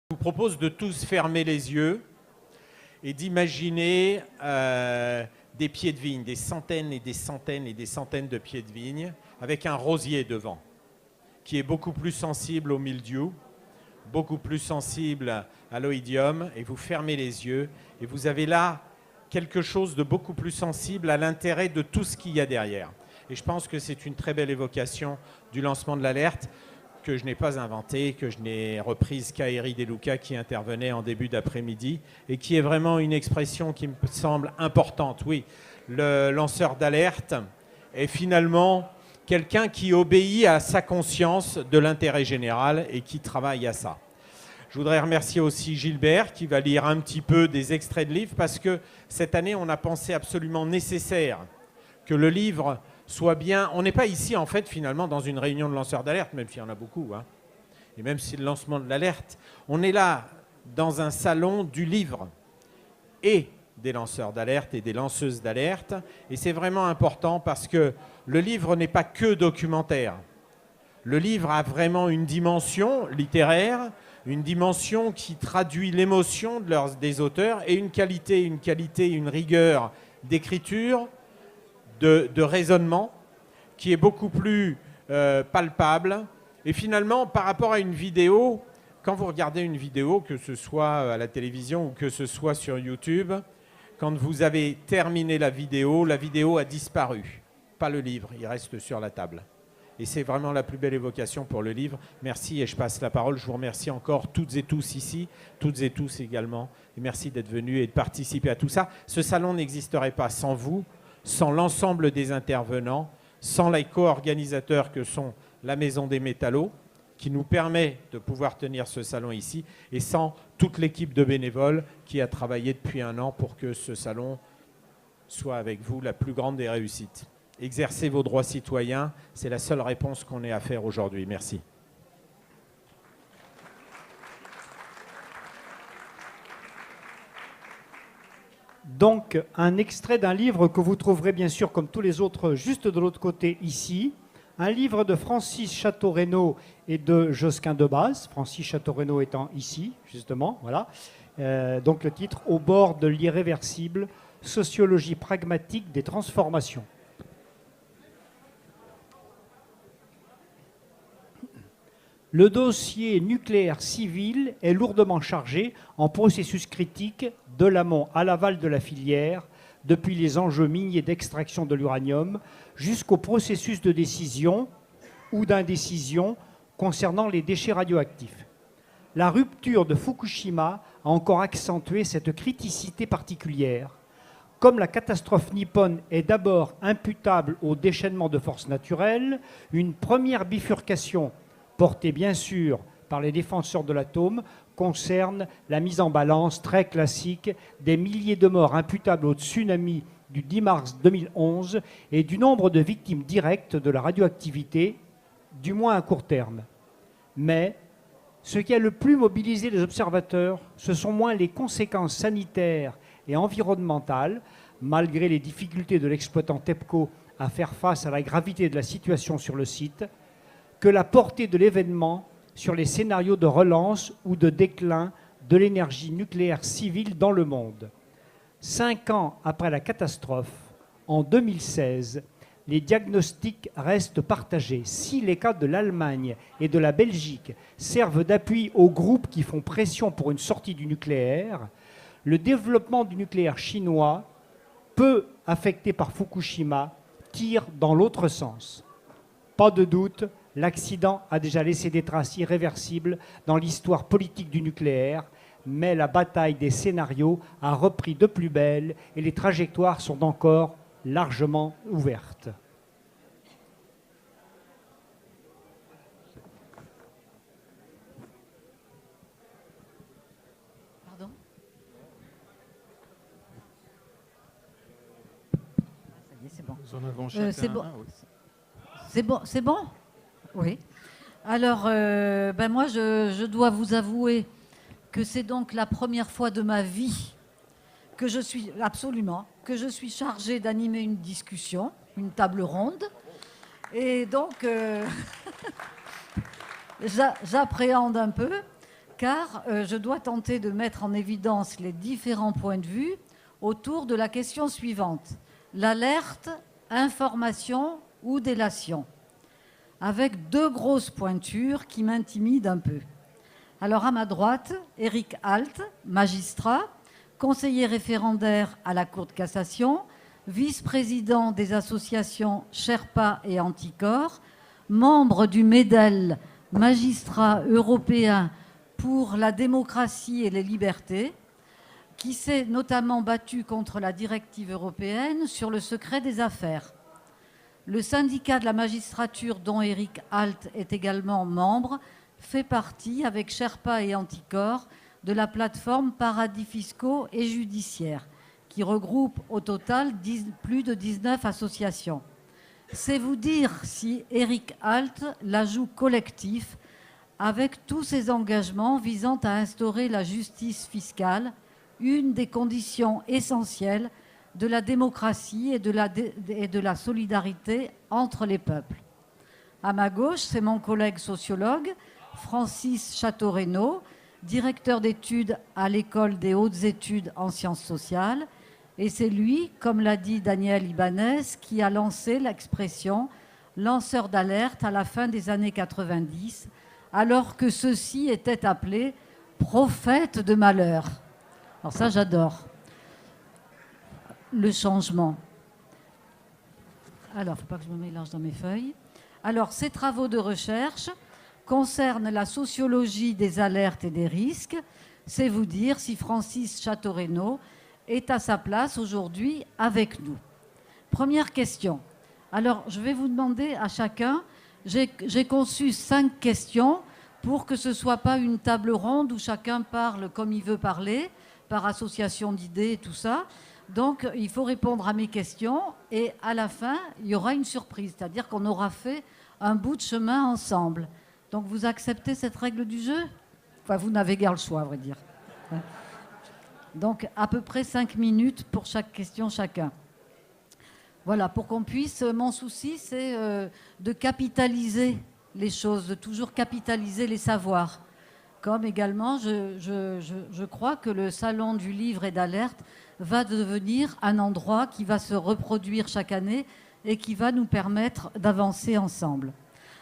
Je vous propose de tous fermer les yeux et d'imaginer des pieds de vigne, des centaines et des centaines et des centaines de pieds de vigne, avec un rosier devant, qui est beaucoup plus sensible au mildiou, beaucoup plus sensible à l'oïdium, et vous fermez les yeux, et vous avez là quelque chose de beaucoup plus sensible à l'intérêt de tout ce qu'il y a derrière. Et je pense que c'est une très belle évocation du lancement de l'alerte, que je n'ai pas inventé, que je n'ai reprise qu'Aeri De Luca qui intervenait en début d'après-midi et qui est vraiment une expression qui me semble importante. Oui, le lanceur d'alerte est finalement quelqu'un qui obéit à sa conscience de l'intérêt général et qui travaille à ça. Je voudrais remercier aussi Gilbert qui va lire un petit peu des extraits de livres parce que cette année, on a pensé absolument nécessaire que le livre soit bien. On n'est pas ici, en fait, finalement, dans une réunion de lanceurs d'alerte, même s'il y en a beaucoup, hein. Et même si c'est le lancement de l'alerte, on est là dans un salon du livre et des lanceurs d'alerte et des lanceuses d'alerte. Et c'est vraiment important parce que le livre n'est pas que documentaire. Le livre a vraiment une dimension littéraire, une dimension qui traduit l'émotion des auteurs et une qualité, une rigueur d'écriture, de raisonnement qui est beaucoup plus palpable. Et finalement, par rapport à une vidéo, quand vous regardez une vidéo, que ce soit à la télévision ou que ce soit sur YouTube, quand vous avez terminé la vidéo a disparu. Pas le livre, il reste sur la table. Et c'est vraiment la plus belle évocation pour le livre. Merci et je passe la parole. Je vous remercie encore toutes et tous ici, toutes et tous également. Et merci d'être venus et de participer à tout ça. Ce salon n'existerait pas sans vous, sans l'ensemble des intervenants, sans les co-organisateurs que sont la Maison des Métallos, qui nous permet de pouvoir tenir ce salon ici, et sans toute l'équipe de bénévoles qui a travaillé depuis 1 an pour que ce salon soit avec vous la plus grande des réussites. Exercez vos droits citoyens, c'est la seule réponse qu'on ait à faire aujourd'hui. Merci. Donc, un extrait d'un livre que vous trouverez bien sûr, comme tous les autres, juste de l'autre côté ici. Un livre de Francis Chateau-Renaud et de Josquin Debaz. Francis Chateau-Renaud étant ici, justement. Voilà. Donc le titre « Au bord de l'irréversible, sociologie pragmatique des transformations ». Le dossier nucléaire civil est lourdement chargé en processus critiques de l'amont à l'aval de la filière, depuis les enjeux miniers d'extraction de l'uranium jusqu'au processus de décision ou d'indécision concernant les déchets radioactifs. La rupture de Fukushima a encore accentué cette criticité particulière. Comme la catastrophe nippone est d'abord imputable au déchaînement de forces naturelles, une première bifurcation portée bien sûr par les défenseurs de l'atome, concerne la mise en balance très classique des milliers de morts imputables au tsunami du 10 mars 2011 et du nombre de victimes directes de la radioactivité, du moins à court terme. Mais ce qui a le plus mobilisé les observateurs, ce sont moins les conséquences sanitaires et environnementales, malgré les difficultés de l'exploitant TEPCO à faire face à la gravité de la situation sur le site, que la portée de l'événement sur les scénarios de relance ou de déclin de l'énergie nucléaire civile dans le monde. 5 ans après la catastrophe, en 2016, les diagnostics restent partagés. Si les cas de l'Allemagne et de la Belgique servent d'appui aux groupes qui font pression pour une sortie du nucléaire, le développement du nucléaire chinois, peu affecté par Fukushima, tire dans l'autre sens. Pas de doute, l'accident a déjà laissé des traces irréversibles dans l'histoire politique du nucléaire, mais la bataille des scénarios a repris de plus belle et les trajectoires sont encore largement ouvertes. Pardon ? Ça y est, c'est bon. Nous en avons chacun c'est bon. un, oui. C'est bon ? Oui. Alors, moi, je dois vous avouer que c'est donc la première fois de ma vie que je suis chargée d'animer une discussion, une table ronde. Et donc, j'appréhende un peu. car je dois tenter de mettre en évidence les différents points de vue autour de la question suivante. L'alerte, information ou délation, avec 2 grosses pointures qui m'intimident un peu. Alors à ma droite, Éric Alt, magistrat, conseiller référendaire à la Cour de cassation, vice-président des associations Sherpa et Anticorps, membre du MEDEL, magistrat européen pour la démocratie et les libertés, qui s'est notamment battu contre la directive européenne sur le secret des affaires. Le syndicat de la magistrature, dont Éric Alt est également membre, fait partie, avec Sherpa et Anticorps, de la plateforme Paradis fiscaux et judiciaires, qui regroupe au total plus de 19 associations. C'est vous dire si Éric Alt la joue collectif avec tous ses engagements visant à instaurer la justice fiscale, une des conditions essentielles de la démocratie et de la solidarité entre les peuples. À ma gauche, c'est mon collègue sociologue, Francis Chateau-Renaud, directeur d'études à l'École des hautes études en sciences sociales. Et c'est lui, comme l'a dit Daniel Ibanez, qui a lancé l'expression « lanceur d'alerte » à la fin des années 90, alors que ceux-ci étaient appelés « prophètes de malheur ». Alors ça, j'adore. Le changement. Alors, il ne faut pas que je me mélange dans mes feuilles. Alors, ces travaux de recherche concernent la sociologie des alertes et des risques. C'est vous dire si Francis Chateau-Renaud est à sa place aujourd'hui avec nous. Première question. Alors, je vais vous demander à chacun, j'ai conçu 5 questions pour que ce ne soit pas une table ronde où chacun parle comme il veut parler, par association d'idées et tout ça. Donc, il faut répondre à mes questions et à la fin, il y aura une surprise, c'est-à-dire qu'on aura fait un bout de chemin ensemble. Donc, vous acceptez cette règle du jeu ? Enfin, vous n'avez guère le choix, à vrai dire. Donc, à peu près 5 minutes pour chaque question chacun. Voilà, pour qu'on puisse... Mon souci, c'est de capitaliser les choses, de toujours capitaliser les savoirs. Comme également, je crois que le Salon du livre et d'alerte va devenir un endroit qui va se reproduire chaque année et qui va nous permettre d'avancer ensemble.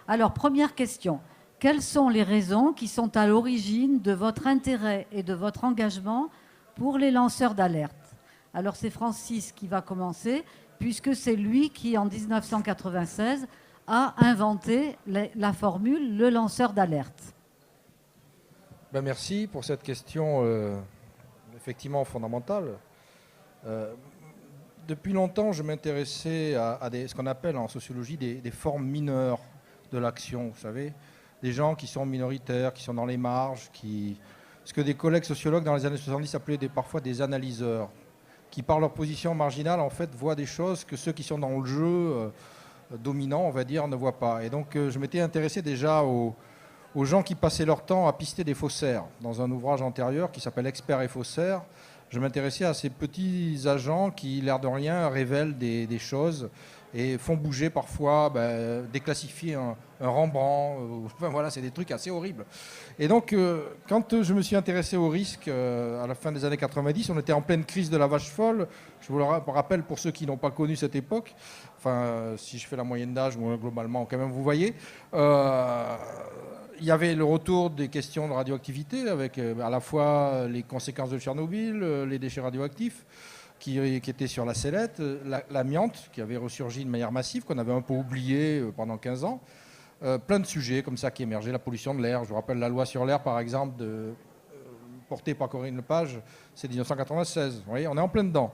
Alors, première question. Quelles sont les raisons qui sont à l'origine de votre intérêt et de votre engagement pour les lanceurs d'alerte? Alors, c'est Francis qui va commencer, puisque c'est lui qui, en 1996, a inventé la formule « le lanceur d'alerte ». Ben merci pour cette question effectivement fondamentale. Depuis longtemps, je m'intéressais à ce qu'on appelle en sociologie des formes mineures de l'action, vous savez, des gens qui sont minoritaires, qui sont dans les marges, ce que des collègues sociologues dans les années 70 appelaient parfois des analyseurs, qui par leur position marginale en fait voient des choses que ceux qui sont dans le jeu dominant, on va dire, ne voient pas. Et donc je m'étais intéressé déjà aux gens qui passaient leur temps à pister des faussaires. Dans un ouvrage antérieur qui s'appelle Experts et faussaires, je m'intéressais à ces petits agents qui, l'air de rien, révèlent des choses et font bouger parfois, déclassifier un Rembrandt. Enfin voilà, c'est des trucs assez horribles. Et donc, quand je me suis intéressé au risque, à la fin des années 90, on était en pleine crise de la vache folle. Je vous le rappelle pour ceux qui n'ont pas connu cette époque. Enfin, si je fais la moyenne d'âge, moi, globalement, quand même, vous voyez. Il y avait le retour des questions de radioactivité avec à la fois les conséquences de Tchernobyl, les déchets radioactifs qui étaient sur la sellette, l'amiante qui avait ressurgi de manière massive, qu'on avait un peu oublié pendant 15 ans. Plein de sujets comme ça qui émergeaient, la pollution de l'air. Je vous rappelle la loi sur l'air, par exemple, portée par Corinne Lepage, c'est 1996. Vous voyez, on est en plein dedans.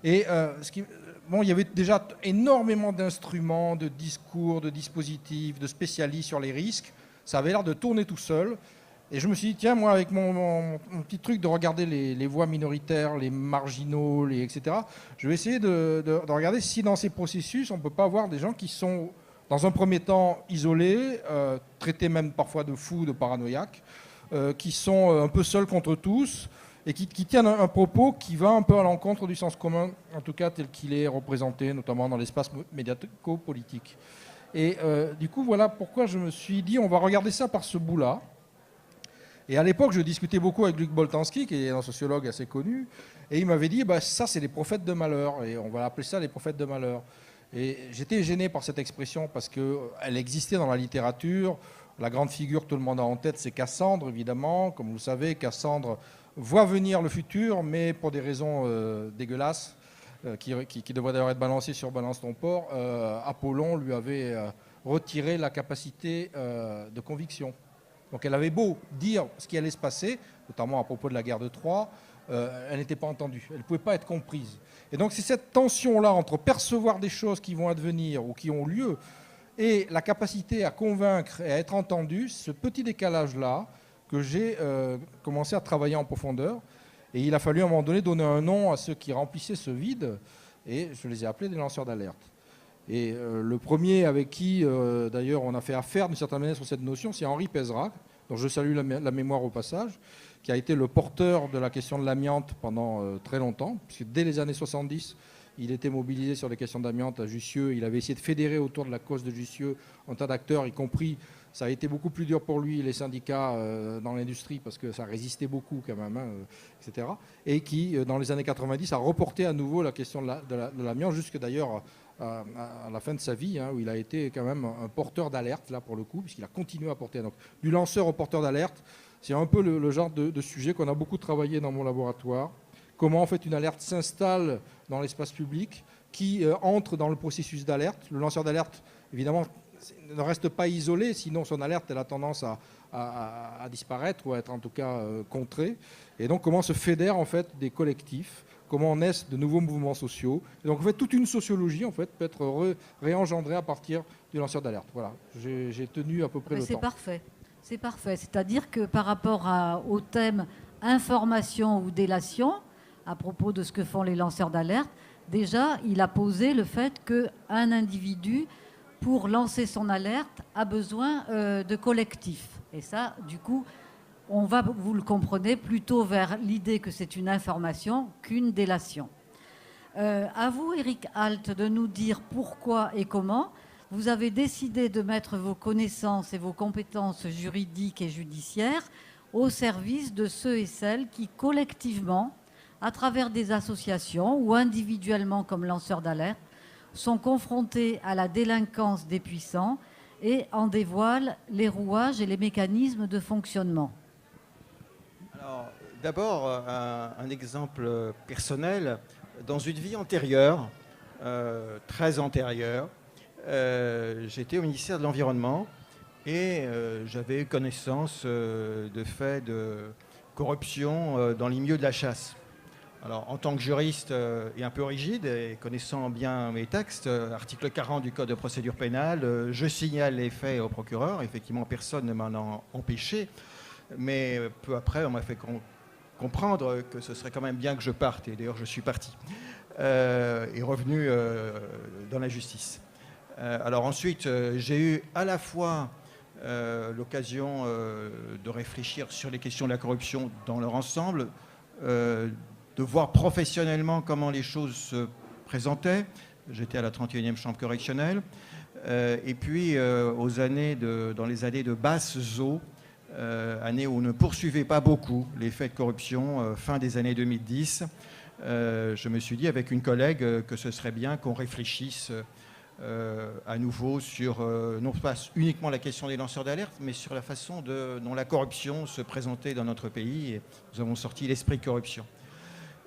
Et il y avait déjà énormément d'instruments, de discours, de dispositifs, de spécialistes sur les risques. Ça avait l'air de tourner tout seul. Et je me suis dit, tiens, moi, avec mon petit truc de regarder les voix minoritaires, les marginaux, etc., je vais essayer de regarder si dans ces processus, on ne peut pas avoir des gens qui sont, dans un premier temps, isolés, traités même parfois de fous, de paranoïaques, qui sont un peu seuls contre tous, et qui tiennent un propos qui va un peu à l'encontre du sens commun, en tout cas tel qu'il est représenté, notamment dans l'espace médiatico-politique. Et du coup, voilà pourquoi je me suis dit, on va regarder ça par ce bout-là. Et à l'époque, je discutais beaucoup avec Luc Boltanski, qui est un sociologue assez connu, et il m'avait dit, ça c'est les prophètes de malheur, et on va appeler ça les prophètes de malheur. Et j'étais gêné par cette expression parce qu'elle existait dans la littérature. La grande figure que tout le monde a en tête, c'est Cassandre, évidemment. Comme vous le savez, Cassandre voit venir le futur, mais pour des raisons dégueulasses, qui devraient d'ailleurs être balancées sur Balance ton port, Apollon lui avait retiré la capacité de conviction. Donc elle avait beau dire ce qui allait se passer, notamment à propos de la guerre de Troie, elle n'était pas entendue, elle ne pouvait pas être comprise. Et donc c'est cette tension-là entre percevoir des choses qui vont advenir ou qui ont lieu et la capacité à convaincre et à être entendu, ce petit décalage-là que j'ai commencé à travailler en profondeur. Et il a fallu à un moment donné donner un nom à ceux qui remplissaient ce vide, et je les ai appelés des lanceurs d'alerte. Et le premier avec qui, d'ailleurs, on a fait affaire d'une certaine manière sur cette notion, c'est Henri Pézerac, dont je salue la mémoire au passage, qui a été le porteur de la question de l'amiante pendant très longtemps, puisque dès les années 70, il était mobilisé sur les questions d'amiante à Jussieu. Il avait essayé de fédérer autour de la cause de Jussieu un tas d'acteurs, y compris, ça a été beaucoup plus dur pour lui, les syndicats dans l'industrie, parce que ça résistait beaucoup quand même, etc. Et qui, dans les années 90, a reporté à nouveau la question de l'amiante, jusque d'ailleurs à la fin de sa vie, où il a été quand même un porteur d'alerte, là pour le coup, puisqu'il a continué à porter. Donc, du lanceur au porteur d'alerte, c'est un peu le genre de sujet qu'on a beaucoup travaillé dans mon laboratoire. Comment en fait une alerte s'installe dans l'espace public, qui entre dans le processus d'alerte. Le lanceur d'alerte, évidemment, ne reste pas isolé, sinon son alerte elle a tendance à disparaître ou à être en tout cas contrée. Et donc comment se fédèrent en fait des collectifs, comment naissent de nouveaux mouvements sociaux. Et donc en fait toute une sociologie en fait peut être réengendrée à partir du lanceur d'alerte. Voilà, j'ai tenu à peu près le temps. C'est parfait, c'est parfait. C'est-à-dire que par rapport au thème information ou délation, à propos de ce que font les lanceurs d'alerte, déjà il a posé le fait qu'un individu, pour lancer son alerte, a besoin de collectif. Et ça, du coup, on va, vous le comprenez, plutôt vers l'idée que c'est une information qu'une délation. À vous, Eric Alt, de nous dire pourquoi et comment vous avez décidé de mettre vos connaissances et vos compétences juridiques et judiciaires au service de ceux et celles qui, collectivement, à travers des associations ou individuellement comme lanceurs d'alerte, sont confrontés à la délinquance des puissants et en dévoilent les rouages et les mécanismes de fonctionnement. Alors, d'abord, un exemple personnel. Dans une vie antérieure, très antérieure, j'étais au ministère de l'Environnement et j'avais eu connaissance de faits de corruption dans les milieux de la chasse. Alors, en tant que juriste et un peu rigide, et connaissant bien mes textes, article 40 du Code de procédure pénale, je signale les faits au procureur. Effectivement, personne ne m'en a empêché. Mais peu après, on m'a fait comprendre que ce serait quand même bien que je parte. Et d'ailleurs, je suis parti et revenu dans la justice. Alors ensuite, j'ai eu à la fois l'occasion de réfléchir sur les questions de la corruption dans leur ensemble, de voir professionnellement comment les choses se présentaient. J'étais à la 31e chambre correctionnelle. Et puis, dans les années de basse eau, années où on ne poursuivait pas beaucoup les faits de corruption, fin des années 2010, je me suis dit avec une collègue que ce serait bien qu'on réfléchisse à nouveau sur, non pas uniquement la question des lanceurs d'alerte, mais sur la façon dont la corruption se présentait dans notre pays. Et nous avons sorti l'esprit corruption.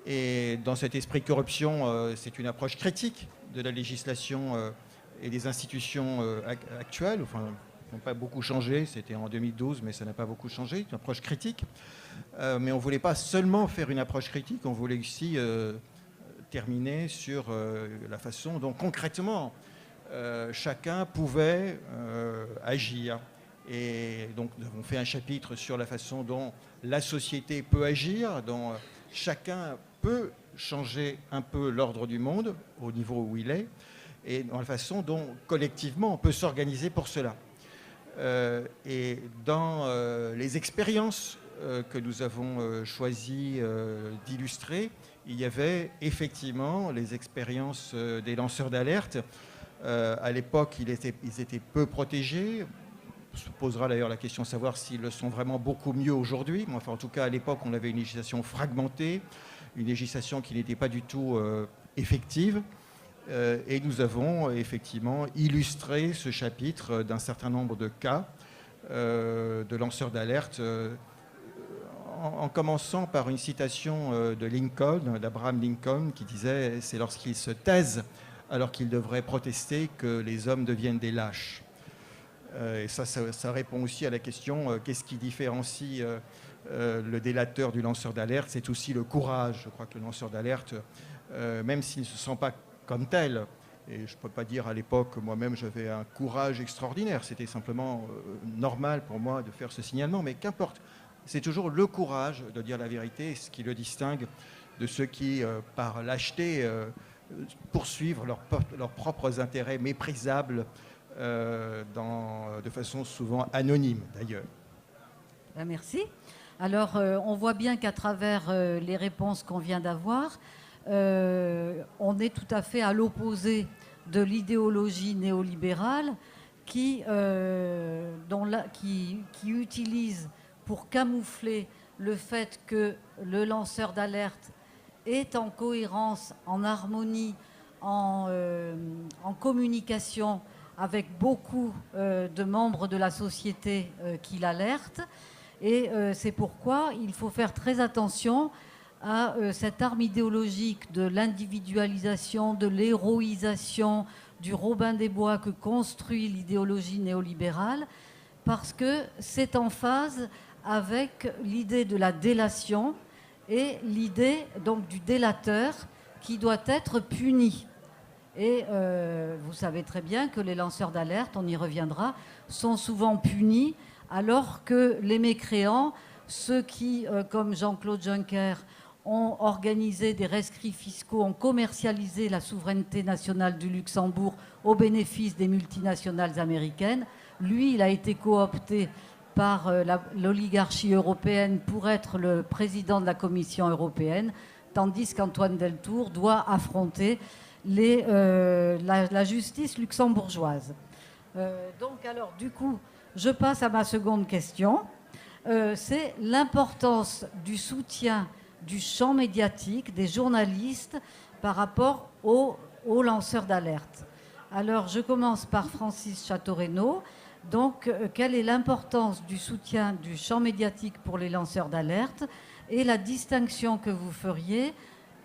Et dans cet esprit corruption, c'est une approche critique de la législation et des institutions actuelles. Enfin, n'ont pas beaucoup changé. C'était en 2012, mais ça n'a pas beaucoup changé. Une approche critique. Mais on ne voulait pas seulement faire une approche critique, on voulait aussi terminer sur la façon dont concrètement chacun pouvait agir. Et donc nous avons fait un chapitre sur la façon dont la société peut agir, dont chacun peut changer un peu l'ordre du monde au niveau où il est, et dans la façon dont collectivement on peut s'organiser pour cela. Et dans les expériences que nous avons choisi d'illustrer, il y avait effectivement les expériences des lanceurs d'alerte. À l'époque, ils étaient peu protégés, se posera d'ailleurs la question de savoir s'ils le sont vraiment beaucoup mieux aujourd'hui. Mais enfin, en tout cas, à l'époque, on avait une législation fragmentée, une législation qui n'était pas du tout effective. Et nous avons effectivement illustré ce chapitre d'un certain nombre de cas de lanceurs d'alerte, en commençant par une citation de Lincoln, d'Abraham Lincoln, qui disait « C'est lorsqu'ils se taisent alors qu'ils devraient protester que les hommes deviennent des lâches ». Et ça répond aussi à la question qu'est-ce qui différencie le délateur du lanceur d'alerte? C'est aussi le courage. Je crois que le lanceur d'alerte, même s'il ne se sent pas comme tel, et je ne peux pas dire à l'époque, moi-même j'avais un courage extraordinaire, c'était simplement normal pour moi de faire ce signalement, mais qu'importe, c'est toujours le courage de dire la vérité, ce qui le distingue de ceux qui, par lâcheté, poursuivent leurs propres intérêts méprisables, de façon souvent anonyme d'ailleurs. Merci. Alors, on voit bien qu'à travers les réponses qu'on vient d'avoir, on est tout à fait à l'opposé de l'idéologie néolibérale qui utilise pour camoufler le fait que le lanceur d'alerte est en cohérence, en harmonie, en communication avec beaucoup de membres de la société qui l'alertent. Et c'est pourquoi il faut faire très attention à cette arme idéologique de l'individualisation, de l'héroïsation, du Robin des Bois que construit l'idéologie néolibérale, parce que c'est en phase avec l'idée de la délation et l'idée donc du délateur qui doit être puni. Et vous savez très bien que les lanceurs d'alerte, on y reviendra, sont souvent punis, alors que les mécréants, ceux qui, comme Jean-Claude Juncker, ont organisé des rescrits fiscaux, ont commercialisé la souveraineté nationale du Luxembourg au bénéfice des multinationales américaines, lui, il a été coopté par l'oligarchie européenne pour être le président de la Commission européenne, tandis qu'Antoine Deltour doit affronter la justice luxembourgeoise. Donc alors, du coup, je passe à ma seconde question. C'est l'importance du soutien du champ médiatique, des journalistes, par rapport aux lanceurs d'alerte. Alors, je commence par Francis Château-Renaud. Donc, quelle est l'importance du soutien du champ médiatique pour les lanceurs d'alerte et la distinction que vous feriez?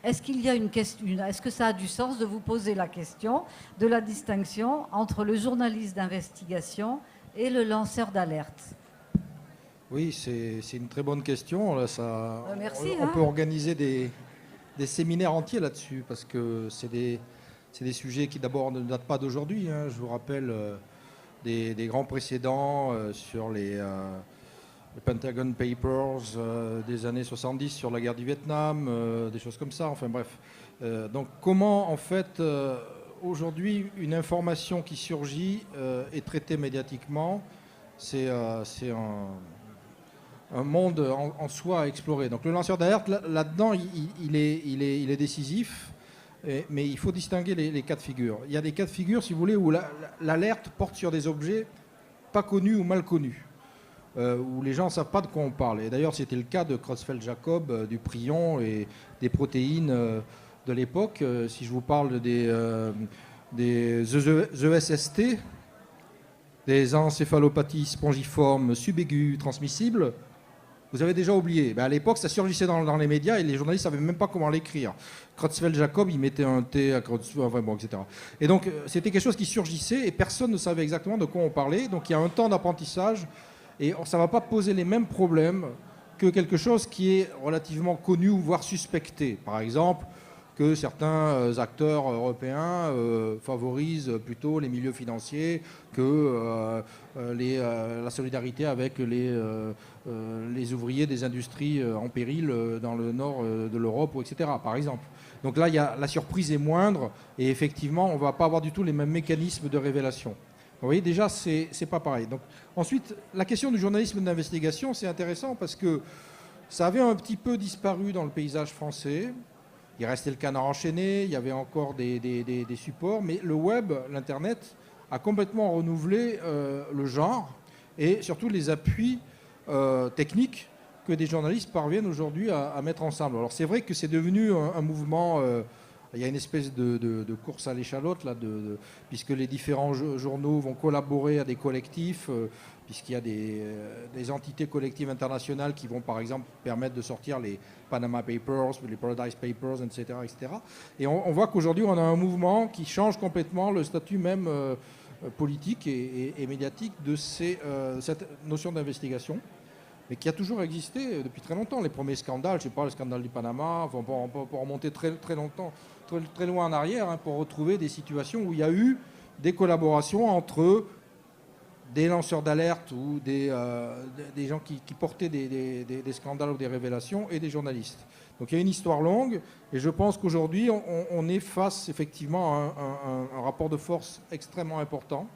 Est-ce qu'il y a est-ce que ça a du sens de vous poser la question de la distinction entre le journaliste d'investigation et le lanceur d'alerte? Oui, c'est une très bonne question. Là, merci. On peut organiser des séminaires entiers là-dessus, parce que c'est des sujets qui d'abord ne datent pas d'aujourd'hui. Je vous rappelle des grands précédents sur les Pentagon Papers des années 70 sur la guerre du Vietnam, des choses comme ça. Enfin bref. Donc comment en fait aujourd'hui une information qui surgit est traitée médiatiquement, c'est un monde en soi à explorer. Donc le lanceur d'alerte, là-dedans, il est décisif, mais il faut distinguer les cas de figure. Il y a des cas de figure, si vous voulez, où l'alerte porte sur des objets pas connus ou mal connus, où les gens ne savent pas de quoi on parle. Et d'ailleurs, c'était le cas de Creutzfeldt-Jakob, du prion et des protéines de l'époque. Si je vous parle des ESST, des encéphalopathies spongiformes subaiguës transmissibles, vous avez déjà oublié. À l'époque, ça surgissait dans les médias et les journalistes ne savaient même pas comment l'écrire. Creutzfeldt-Jakob, il mettait un T à Creutzfeldt, enfin bon, etc. Et donc, c'était quelque chose qui surgissait et personne ne savait exactement de quoi on parlait. Donc, il y a un temps d'apprentissage et ça ne va pas poser les mêmes problèmes que quelque chose qui est relativement connu ou voire suspecté. Par exemple, que certains acteurs européens favorisent plutôt les milieux financiers que la solidarité avec les ouvriers des industries en péril dans le nord de l'Europe, etc., par exemple. Donc là, la surprise est moindre et effectivement, on ne va pas avoir du tout les mêmes mécanismes de révélation. Vous voyez, déjà, c'est pas pareil. Donc, ensuite, la question du journalisme d'investigation, c'est intéressant parce que ça avait un petit peu disparu dans le paysage français. Il restait le Canard enchaîné, il y avait encore des supports, mais le web, l'Internet, a complètement renouvelé le genre. et surtout les appuis techniques que des journalistes parviennent aujourd'hui à mettre ensemble. Alors c'est vrai que c'est devenu un mouvement, il y a une espèce de course à l'échalote, là, puisque les différents journaux vont collaborer à des collectifs, puisqu'il y a des entités collectives internationales qui vont par exemple permettre de sortir les Panama Papers, les Paradise Papers, etc. etc. Et on voit qu'aujourd'hui on a un mouvement qui change complètement le statut même politique et médiatique de cette notion d'investigation, mais qui a toujours existé depuis très longtemps. Les premiers scandales, je ne sais pas, le scandale du Panama, on peut remonter très longtemps, très loin en arrière, hein, pour retrouver des situations où il y a eu des collaborations entre des lanceurs d'alerte ou des gens qui portaient des scandales ou des révélations et des journalistes. Donc il y a une histoire longue, et je pense qu'aujourd'hui on est face effectivement à un rapport de force extrêmement important,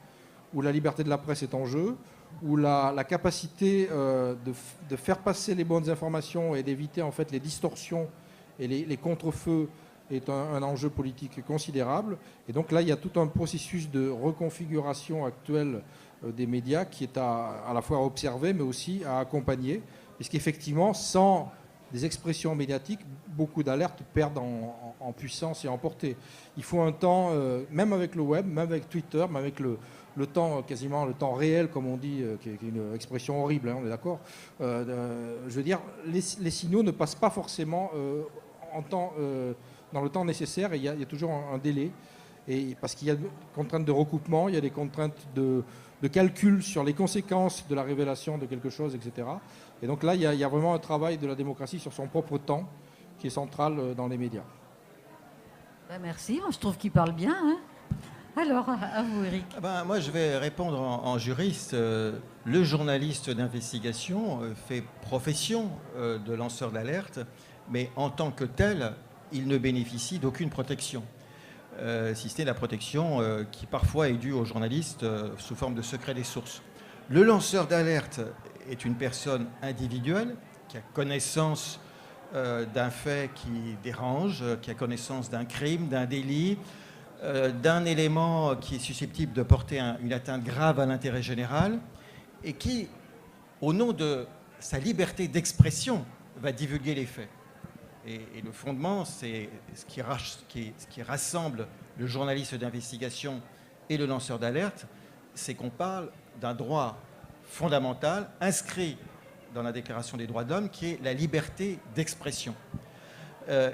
où la liberté de la presse est en jeu, où la capacité de faire passer les bonnes informations et d'éviter en fait les distorsions et les contre-feux est un enjeu politique considérable. Et donc là, il y a tout un processus de reconfiguration actuelle des médias qui est à la fois à observer, mais aussi à accompagner, puisqu'effectivement, sans des expressions médiatiques, beaucoup d'alertes perdent en puissance et en portée. Il faut un temps, même avec le web, même avec Twitter, même avec le temps, quasiment le temps réel, comme on dit, qui est une expression horrible, hein, on est d'accord. Je veux dire, les signaux ne passent pas forcément dans le temps nécessaire, et il y a toujours un délai, et parce qu'il y a des contraintes de recoupement, il y a des contraintes de calcul sur les conséquences de la révélation de quelque chose, etc. Et donc là, il y a vraiment un travail de la démocratie sur son propre temps qui est central dans les médias. Ben merci, moi je trouve qu'il parle bien. Hein. Alors, à vous, Eric. Moi, je vais répondre en juriste. Le journaliste d'investigation fait profession de lanceur d'alerte, mais en tant que tel, il ne bénéficie d'aucune protection. Si ce n'est la protection qui parfois est due aux journalistes sous forme de secret des sources. Le lanceur d'alerte est une personne individuelle qui a connaissance d'un fait qui dérange, qui a connaissance d'un crime, d'un délit, d'un élément qui est susceptible de porter une atteinte grave à l'intérêt général, et qui, au nom de sa liberté d'expression, va divulguer les faits. Et le fondement, c'est ce qui rassemble le journaliste d'investigation et le lanceur d'alerte, c'est qu'on parle d'un droit fondamental inscrit dans la Déclaration des droits de l'homme, qui est la liberté d'expression.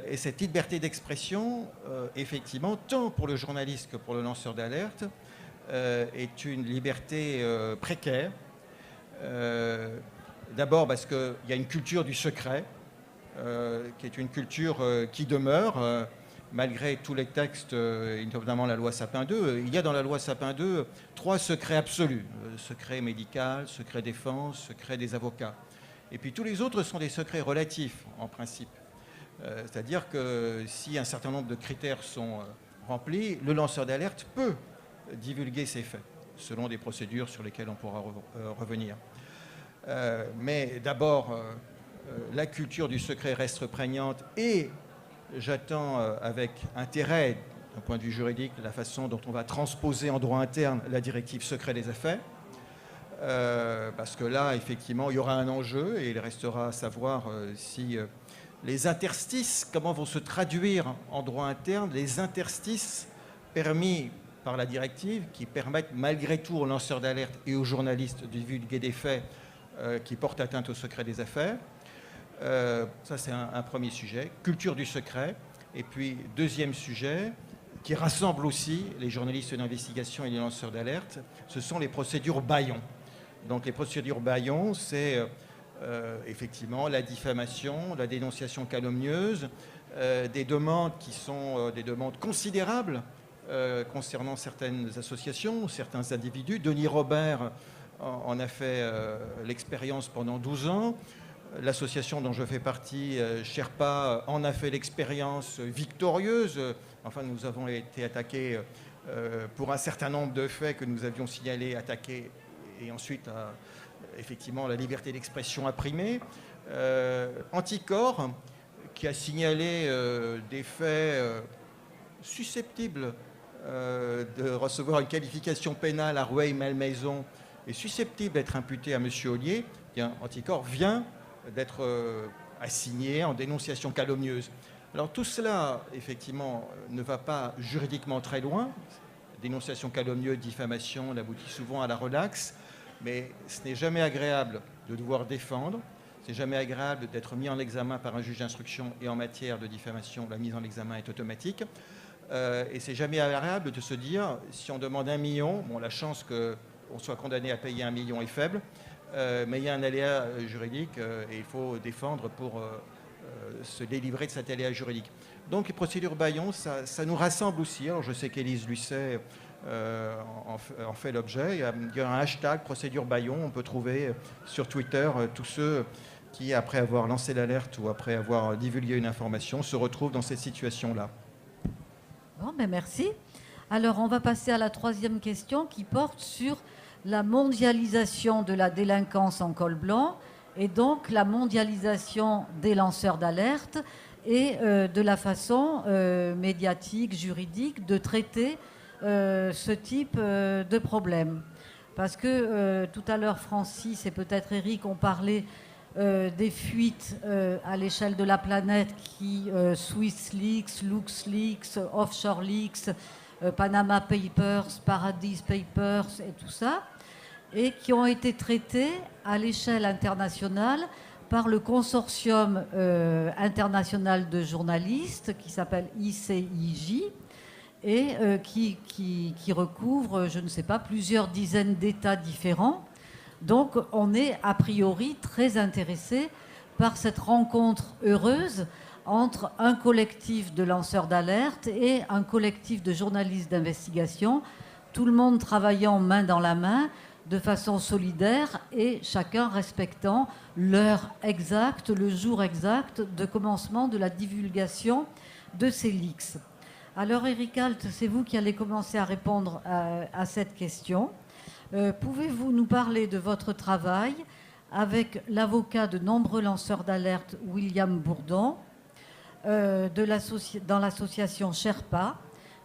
Et cette liberté d'expression, effectivement, tant pour le journaliste que pour le lanceur d'alerte, est une liberté précaire. D'abord parce qu'il y a une culture du secret, qui est une culture qui demeure, malgré tous les textes, notamment la loi Sapin II. Il y a dans la loi Sapin II 3 secrets absolus. Secret médical, secret défense, secret des avocats. Et puis tous les autres sont des secrets relatifs, en principe. C'est-à-dire que si un certain nombre de critères sont remplis, le lanceur d'alerte peut divulguer ses faits, selon des procédures sur lesquelles on pourra revenir. Mais d'abord, la culture du secret reste prégnante, et j'attends avec intérêt, d'un point de vue juridique, la façon dont on va transposer en droit interne la directive secret des affaires. Parce que là, effectivement, il y aura un enjeu, et il restera à savoir si les interstices, comment vont se traduire en droit interne les interstices permis par la directive, qui permettent malgré tout aux lanceurs d'alerte et aux journalistes de divulguer des faits qui portent atteinte au secret des affaires. Ça, c'est un premier sujet, culture du secret. Et puis, deuxième sujet, qui rassemble aussi les journalistes d'investigation et les lanceurs d'alerte, ce sont les procédures bâillons. Donc, les procédures bâillons, c'est effectivement la diffamation, la dénonciation calomnieuse, des demandes qui sont des demandes considérables concernant certaines associations, certains individus. Denis Robert en a fait l'expérience pendant 12 ans. L'association dont je fais partie, Sherpa, en a fait l'expérience victorieuse. Enfin, nous avons été attaqués pour un certain nombre de faits que nous avions signalés, attaqués, et ensuite, effectivement, la liberté d'expression a primé. Anticorps, qui a signalé des faits susceptibles de recevoir une qualification pénale à Rueil-Malmaison est susceptible d'être imputé à M. Ollier, bien, Anticor vient d'être assigné en dénonciation calomnieuse. Alors tout cela, effectivement, ne va pas juridiquement très loin. Dénonciation calomnieuse, diffamation, on aboutit souvent à la relaxe, mais ce n'est jamais agréable de devoir défendre, c'est jamais agréable d'être mis en examen par un juge d'instruction, et en matière de diffamation, la mise en examen est automatique. Et c'est jamais agréable de se dire, si on demande 1 million, bon, la chance qu'on soit condamné à payer 1 million est faible, mais il y a un aléa juridique et il faut défendre pour se délivrer de cet aléa juridique. Donc les procédures Bayon, ça nous rassemble aussi. Alors je sais qu'Élise Lucet en fait l'objet. Il y a un hashtag procédure Bayon. On peut trouver sur Twitter tous ceux qui, après avoir lancé l'alerte ou après avoir divulgué une information, se retrouvent dans cette situation-là. Bon, ben merci. Alors on va passer à la 3e question qui porte sur la mondialisation de la délinquance en col blanc et donc la mondialisation des lanceurs d'alerte et de la façon médiatique, juridique de traiter ce type de problème. Parce que tout à l'heure, Francis et peut-être Eric ont parlé des fuites à l'échelle de la planète qui Swiss Leaks, Lux Leaks, Offshore Leaks, Panama Papers, Paradise Papers et tout ça, et qui ont été traitées à l'échelle internationale par le consortium international de journalistes qui s'appelle ICIJ et qui recouvre, je ne sais pas, plusieurs dizaines d'États différents. Donc on est a priori très intéressé par cette rencontre heureuse entre un collectif de lanceurs d'alerte et un collectif de journalistes d'investigation, tout le monde travaillant main dans la main, de façon solidaire et chacun respectant l'heure exacte, le jour exact de commencement de la divulgation de ces leaks. Alors Eric Alt, c'est vous qui allez commencer à répondre à cette question. Pouvez-vous nous parler de votre travail avec l'avocat de nombreux lanceurs d'alerte William Bourdon dans l'association Sherpa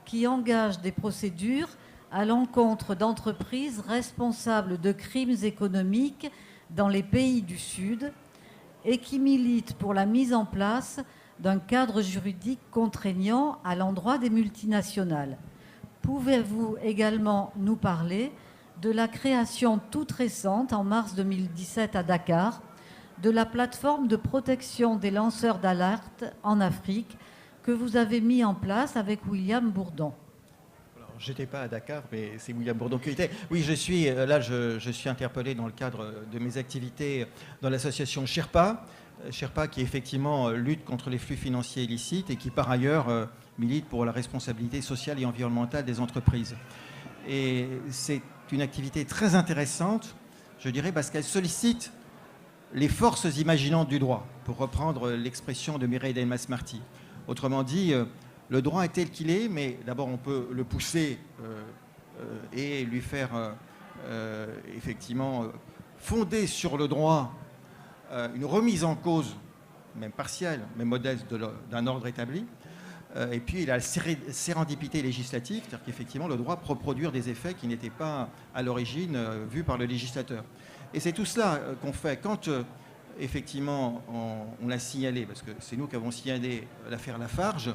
qui engage des procédures à l'encontre d'entreprises responsables de crimes économiques dans les pays du Sud et qui milite pour la mise en place d'un cadre juridique contraignant à l'endroit des multinationales. Pouvez-vous également nous parler de la création toute récente, en mars 2017 à Dakar, de la plateforme de protection des lanceurs d'alerte en Afrique que vous avez mis en place avec William Bourdon? Je n'étais pas à Dakar, mais c'est William Bourdon qui était. Oui, je suis interpellé dans le cadre de mes activités dans l'association Sherpa. Sherpa qui effectivement lutte contre les flux financiers illicites et qui par ailleurs milite pour la responsabilité sociale et environnementale des entreprises. Et c'est une activité très intéressante, je dirais, parce qu'elle sollicite les forces imaginantes du droit, pour reprendre l'expression de Mireille Delmas-Marty. Autrement dit, le droit est tel qu'il est, mais d'abord on peut le pousser et lui faire effectivement fonder sur le droit une remise en cause, même partielle, mais modeste, d'un ordre établi. Et puis il a la sérendipité législative, c'est-à-dire qu'effectivement le droit peut produire des effets qui n'étaient pas à l'origine vus par le législateur. Et c'est tout cela qu'on fait quand effectivement on l'a signalé, parce que c'est nous qui avons signalé l'affaire Lafarge.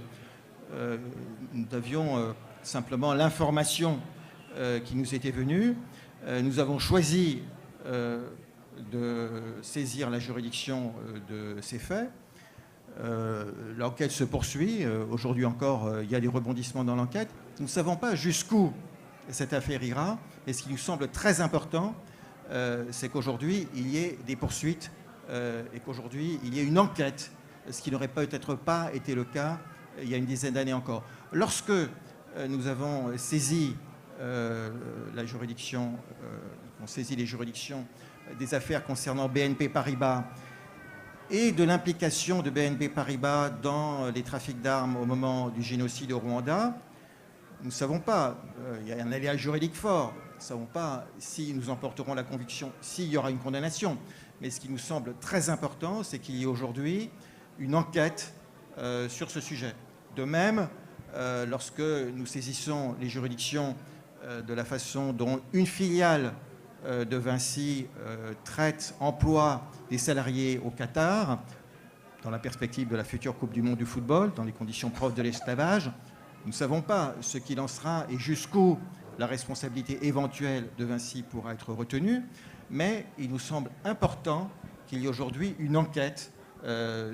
Nous avions simplement l'information qui nous était venue. Nous avons choisi de saisir la juridiction de ces faits. L'enquête se poursuit. Aujourd'hui encore, il y a des rebondissements dans l'enquête. Nous ne savons pas jusqu'où cette affaire ira. Et ce qui nous semble très important, c'est qu'aujourd'hui, il y ait des poursuites et qu'aujourd'hui, il y ait une enquête, ce qui n'aurait peut-être pas été le cas il y a une dizaine d'années encore. Lorsque nous avons saisi la juridiction, on saisit les juridictions des affaires concernant BNP Paribas et de l'implication de BNP Paribas dans les trafics d'armes au moment du génocide au Rwanda, nous ne savons pas, il y a un aléa juridique fort, nous ne savons pas si nous emporterons la conviction, s'il y aura une condamnation. Mais ce qui nous semble très important, c'est qu'il y ait aujourd'hui une enquête sur ce sujet. De même, lorsque nous saisissons les juridictions de la façon dont une filiale de Vinci emploie des salariés au Qatar, dans la perspective de la future Coupe du Monde du football, dans les conditions propres de l'esclavage. Nous ne savons pas ce qu'il en sera et jusqu'où la responsabilité éventuelle de Vinci pourra être retenue, mais il nous semble important qu'il y ait aujourd'hui une enquête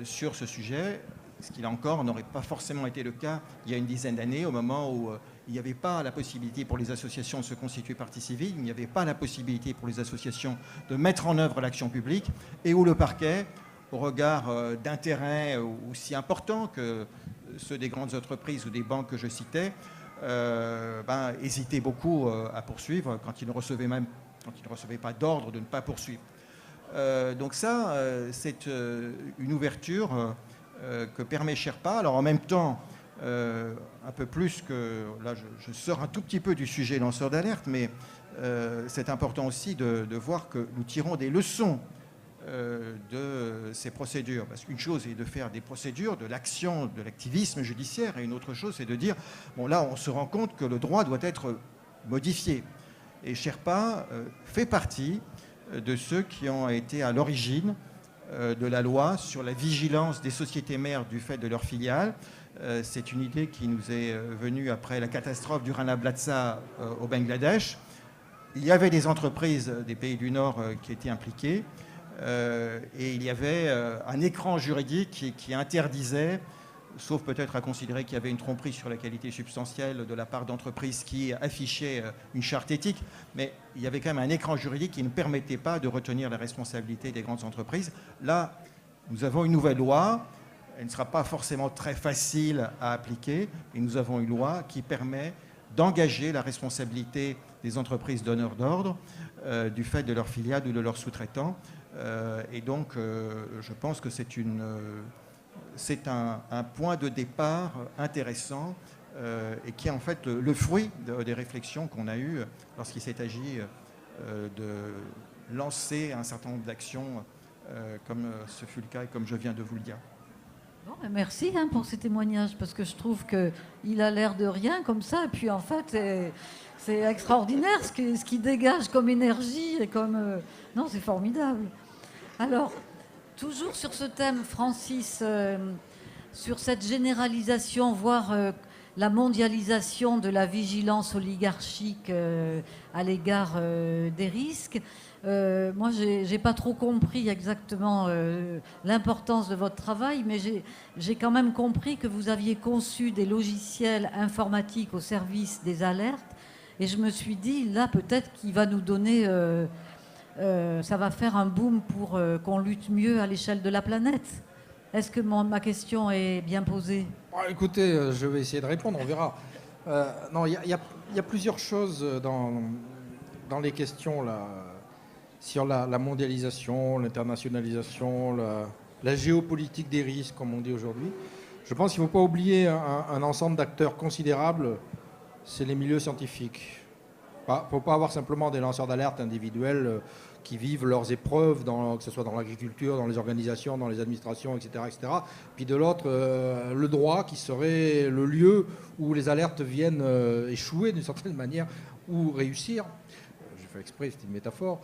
sur ce sujet, ce qui là encore n'aurait pas forcément été le cas il y a une dizaine d'années, au moment où il n'y avait pas la possibilité pour les associations de se constituer partie civile, il n'y avait pas la possibilité pour les associations de mettre en œuvre l'action publique, et où le parquet, au regard d'intérêts aussi importants que ceux des grandes entreprises ou des banques que je citais, hésitait beaucoup à poursuivre quand il ne recevait pas d'ordre de ne pas poursuivre. Donc ça, c'est une ouverture que permet Sherpa. Alors en même temps, un peu plus que... Là, je sors un tout petit peu du sujet lanceur d'alerte, mais c'est important aussi de voir que nous tirons des leçons de ces procédures. Parce qu'une chose est de faire des procédures, de l'action, de l'activisme judiciaire, et une autre chose, c'est de dire, bon là, on se rend compte que le droit doit être modifié. Et Sherpa fait partie de ceux qui ont été à l'origine de la loi sur la vigilance des sociétés mères du fait de leurs filiales. C'est une idée qui nous est venue après la catastrophe du Rana Plaza au Bangladesh. Il y avait des entreprises des pays du Nord qui étaient impliquées et il y avait un écran juridique qui interdisait, sauf peut-être à considérer qu'il y avait une tromperie sur la qualité substantielle de la part d'entreprises qui affichaient une charte éthique, mais il y avait quand même un écran juridique qui ne permettait pas de retenir la responsabilité des grandes entreprises. Là, nous avons une nouvelle loi, elle ne sera pas forcément très facile à appliquer, mais nous avons une loi qui permet d'engager la responsabilité des entreprises donneurs d'ordre du fait de leurs filiales ou de leurs sous-traitants. Et donc, je pense que c'est un point de départ intéressant et qui est en fait le fruit des réflexions qu'on a eues lorsqu'il s'est agi de lancer un certain nombre d'actions comme ce fut le cas et comme je viens de vous le dire. Bon, merci pour ces témoignages, parce que je trouve qu'il a l'air de rien comme ça, et puis en fait c'est extraordinaire ce qui dégage comme énergie et comme... Non, c'est formidable. Alors, toujours sur ce thème, Francis, sur cette généralisation, voire la mondialisation de la vigilance oligarchique à l'égard des risques, moi, j'ai pas trop compris exactement l'importance de votre travail, mais j'ai quand même compris que vous aviez conçu des logiciels informatiques au service des alertes, et je me suis dit, là, peut-être qu'il va nous donner... ça va faire un boom pour qu'on lutte mieux à l'échelle de la planète. Est-ce que ma question est bien posée ? Écoutez, je vais essayer de répondre, on verra. Non, il y a plusieurs choses dans les questions là, sur la mondialisation, l'internationalisation, la géopolitique des risques, comme on dit aujourd'hui. Je pense qu'il ne faut pas oublier un ensemble d'acteurs considérables, c'est les milieux scientifiques. Il ne faut pas avoir simplement des lanceurs d'alerte individuels qui vivent leurs épreuves, que ce soit dans l'agriculture, dans les organisations, dans les administrations, etc. etc. Puis de l'autre, le droit qui serait le lieu où les alertes viennent échouer d'une certaine manière ou réussir. J'ai fait exprès, c'est une métaphore.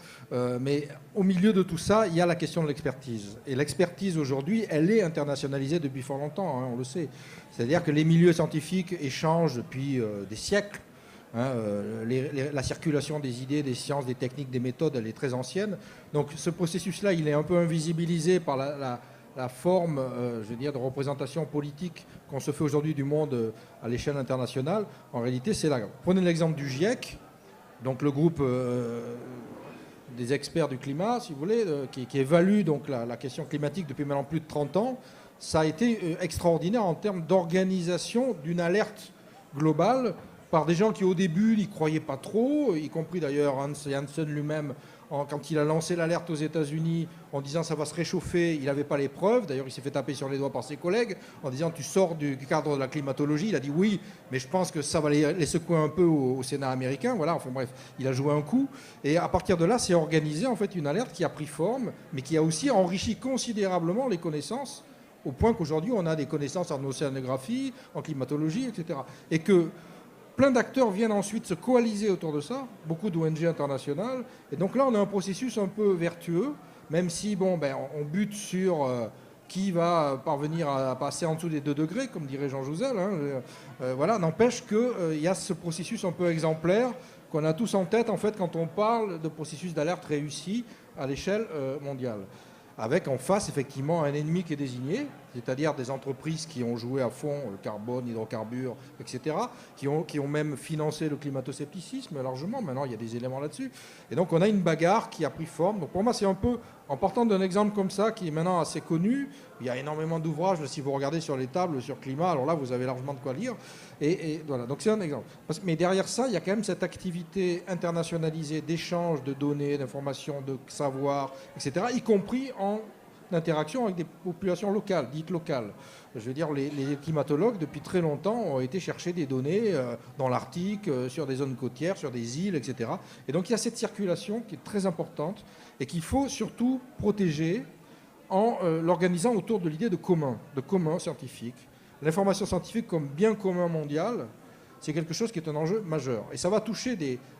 Mais au milieu de tout ça, il y a la question de l'expertise. Et l'expertise aujourd'hui, elle est internationalisée depuis fort longtemps, on le sait. C'est-à-dire que les milieux scientifiques échangent depuis des siècles. La circulation des idées, des sciences, des techniques, des méthodes, elle est très ancienne. Donc ce processus-là, il est un peu invisibilisé par la forme, je veux dire, de représentation politique qu'on se fait aujourd'hui du monde à l'échelle internationale. En réalité, c'est là. Prenez l'exemple du GIEC, donc le groupe des experts du climat, si vous voulez, qui évalue donc la question climatique depuis maintenant plus de 30 ans. Ça a été extraordinaire en termes d'organisation d'une alerte globale par des gens qui, au début, n'y croyaient pas trop, y compris d'ailleurs Hans Janssen lui-même, quand il a lancé l'alerte aux États-Unis en disant ça va se réchauffer, il n'avait pas les preuves. D'ailleurs, il s'est fait taper sur les doigts par ses collègues en disant tu sors du cadre de la climatologie. Il a dit oui, mais je pense que ça va les secouer un peu au Sénat américain. Voilà, enfin bref, il a joué un coup. Et à partir de là, c'est organisé en fait une alerte qui a pris forme, mais qui a aussi enrichi considérablement les connaissances, au point qu'aujourd'hui, on a des connaissances en océanographie, en climatologie, etc. Et que plein d'acteurs viennent ensuite se coaliser autour de ça, beaucoup d'ONG internationales. Et donc là, on a un processus un peu vertueux, même si on bute sur qui va parvenir à passer en dessous des 2 degrés, comme dirait Jean Jouzel. Voilà, n'empêche qu'il y a ce processus un peu exemplaire qu'on a tous en tête, en fait, quand on parle de processus d'alerte réussi à l'échelle mondiale. Avec en face, effectivement, un ennemi qui est désigné, c'est-à-dire des entreprises qui ont joué à fond le carbone, l'hydrocarbure, etc., qui ont même financé le climato-scepticisme largement. Maintenant, il y a des éléments là-dessus. Et donc, on a une bagarre qui a pris forme. Donc, pour moi, c'est un peu, en partant d'un exemple comme ça, qui est maintenant assez connu, il y a énormément d'ouvrages, si vous regardez sur les tables, sur climat, alors là, vous avez largement de quoi lire. Et voilà, donc c'est un exemple. Mais derrière ça, il y a quand même cette activité internationalisée d'échange de données, d'informations, de savoir, etc., y compris en interaction avec des populations locales, dites locales. Je veux dire, les climatologues, depuis très longtemps, ont été chercher des données dans l'Arctique, sur des zones côtières, sur des îles, etc. Et donc, il y a cette circulation qui est très importante et qu'il faut surtout protéger en l'organisant autour de l'idée de commun scientifique. L'information scientifique comme bien commun mondial, c'est quelque chose qui est un enjeu majeur. Et ça va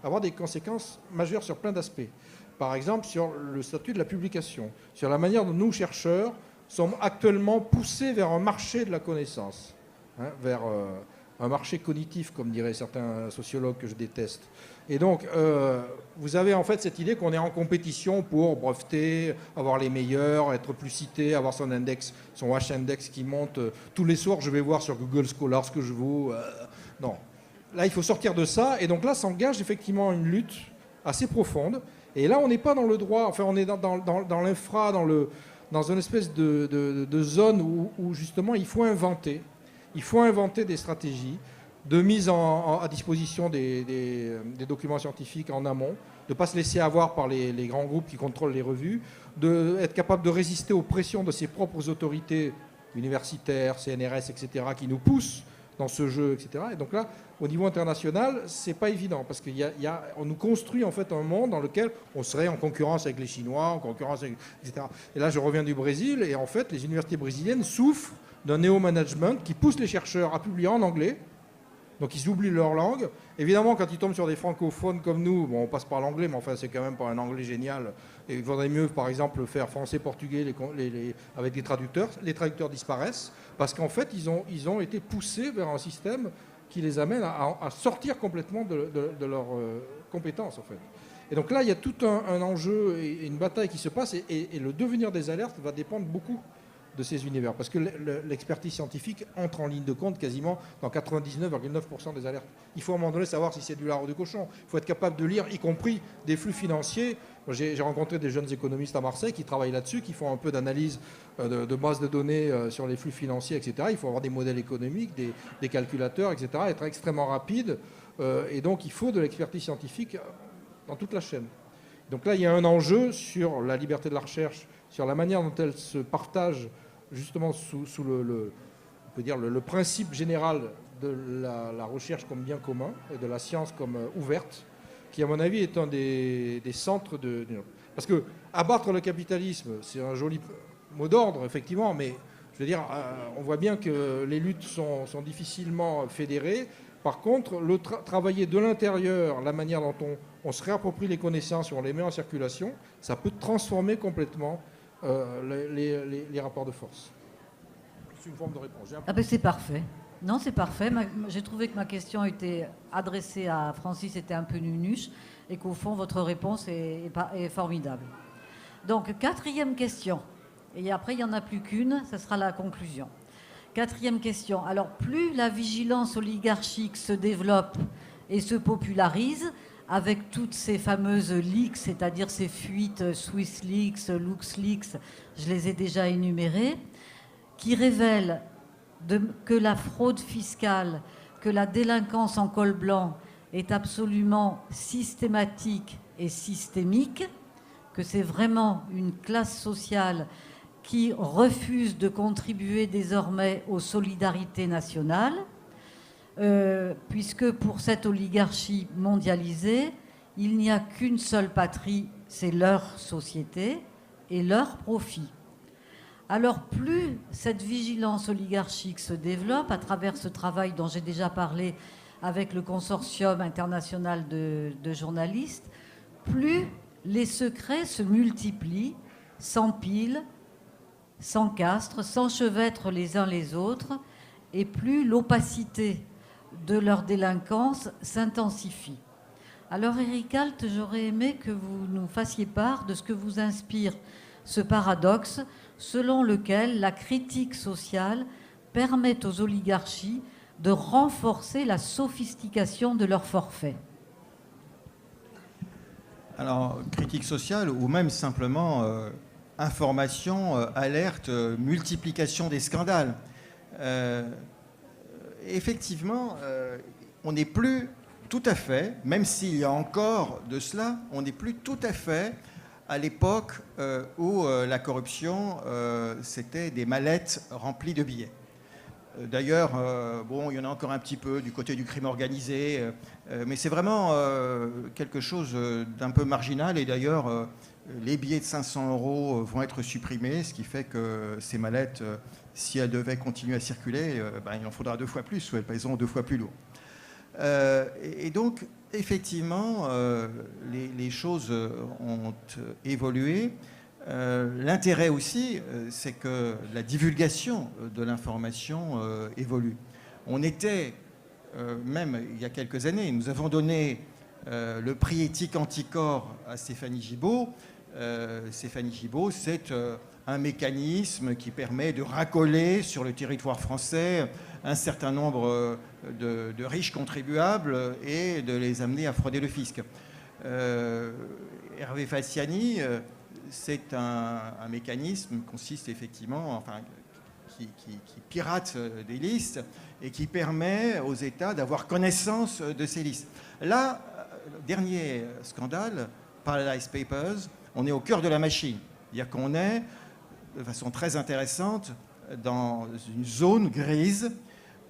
avoir des conséquences majeures sur plein d'aspects. Par exemple, sur le statut de la publication, sur la manière dont nous, chercheurs, sommes actuellement poussés vers un marché de la connaissance, vers un marché cognitif, comme diraient certains sociologues que je déteste. Et donc, vous avez en fait cette idée qu'on est en compétition pour breveter, avoir les meilleurs, être plus cité, avoir son index, son H-index qui monte. Tous les soirs, je vais voir sur Google Scholar ce que je vaux. Non. Là, il faut sortir de ça. Et donc là, s'engage effectivement une lutte assez profonde. Et là, on n'est pas dans le droit, enfin, on est dans l'infra, dans une espèce de zone où justement, il faut inventer des stratégies de mise à disposition des documents scientifiques en amont, de ne pas se laisser avoir par les grands groupes qui contrôlent les revues, d'être capable de résister aux pressions de ses propres autorités universitaires, CNRS, etc., qui nous poussent dans ce jeu, etc. Et donc là, au niveau international, c'est pas évident, parce qu'on nous construit en fait un monde dans lequel on serait en concurrence avec les Chinois, en concurrence avec, etc. Et là, je reviens du Brésil, et en fait, les universités brésiliennes souffrent d'un néo-management qui pousse les chercheurs à publier en anglais. Donc ils oublient leur langue. Évidemment, quand ils tombent sur des francophones comme nous, on passe par l'anglais, mais enfin c'est quand même pas un anglais génial. Et il vaudrait mieux, par exemple, faire français-portugais avec des traducteurs. Les traducteurs disparaissent parce qu'en fait, ils ont été poussés vers un système qui les amène à sortir complètement de leurs compétences, en fait. Et donc là, il y a tout un enjeu et une bataille qui se passe, et le devenir des alertes va dépendre beaucoup de ces univers, parce que l'expertise scientifique entre en ligne de compte quasiment dans 99,9% des alertes. Il faut à un moment donné savoir si c'est du lard ou du cochon. Il faut être capable de lire, y compris des flux financiers. J'ai rencontré des jeunes économistes à Marseille qui travaillent là-dessus, qui font un peu d'analyse de base de données sur les flux financiers, etc. Il faut avoir des modèles économiques, des calculateurs, etc., être extrêmement rapide. Et donc il faut de l'expertise scientifique dans toute la chaîne. Donc là, il y a un enjeu sur la liberté de la recherche, sur la manière dont elle se partage justement sous on peut dire le principe général de la recherche comme bien commun et de la science comme ouverte, qui à mon avis est un des centres de... Parce que abattre le capitalisme, c'est un joli mot d'ordre, effectivement, mais je veux dire, on voit bien que les luttes sont difficilement fédérées. Par contre, travailler de l'intérieur, la manière dont on se réapproprie les connaissances et on les met en circulation, ça peut transformer complètement les rapports de force. C'est une forme de réponse. Ah ben c'est parfait. Non, c'est parfait. J'ai trouvé que ma question était adressée à Francis, était un peu nunuche, et qu'au fond, votre réponse est formidable. Donc, 4e question. Et après, il n'y en a plus qu'une, ça sera la conclusion. 4e question. Alors, plus la vigilance oligarchique se développe et se popularise, avec toutes ces fameuses leaks, c'est-à-dire ces fuites SwissLeaks, LuxLeaks, je les ai déjà énumérées, qui révèlent que la fraude fiscale, que la délinquance en col blanc est absolument systématique et systémique, que c'est vraiment une classe sociale qui refuse de contribuer désormais aux solidarités nationales, puisque pour cette oligarchie mondialisée, il n'y a qu'une seule patrie, c'est leur société et leur profit. Alors plus cette vigilance oligarchique se développe à travers ce travail dont j'ai déjà parlé avec le consortium international de journalistes, plus les secrets se multiplient, s'empilent, s'encastrent, s'enchevêtrent les uns les autres, et plus l'opacité de leur délinquance s'intensifie. Alors, Eric Alt, j'aurais aimé que vous nous fassiez part de ce que vous inspire ce paradoxe selon lequel la critique sociale permet aux oligarchies de renforcer la sophistication de leurs forfaits. Alors, critique sociale ou même simplement information, alerte, multiplication des scandales. Effectivement, on n'est plus tout à fait, même s'il y a encore de cela, on n'est plus tout à fait à l'époque où la corruption, c'était des mallettes remplies de billets. D'ailleurs, bon, il y en a encore un petit peu du côté du crime organisé, mais c'est vraiment quelque chose d'un peu marginal. Et d'ailleurs, les billets de 500 € vont être supprimés, ce qui fait que ces mallettes, si elles devaient continuer à circuler, il en faudra 2 fois plus, ou elles pèseront 2 fois plus lourd. Et donc, effectivement, les choses ont évolué. L'intérêt aussi, c'est que la divulgation de l'information évolue. On était, même il y a quelques années, nous avons donné le prix éthique anticorps à Stéphanie Gibault. Stéphanie Gibault, c'est un mécanisme qui permet de racoler sur le territoire français un certain nombre de riches contribuables et de les amener à frauder le fisc. Hervé Falciani, c'est un mécanisme qui consiste effectivement, enfin, qui pirate des listes et qui permet aux États d'avoir connaissance de ces listes. Là, le dernier scandale, Paradise Papers, on est au cœur de la machine. C'est-à-dire qu'on est, de façon très intéressante, dans une zone grise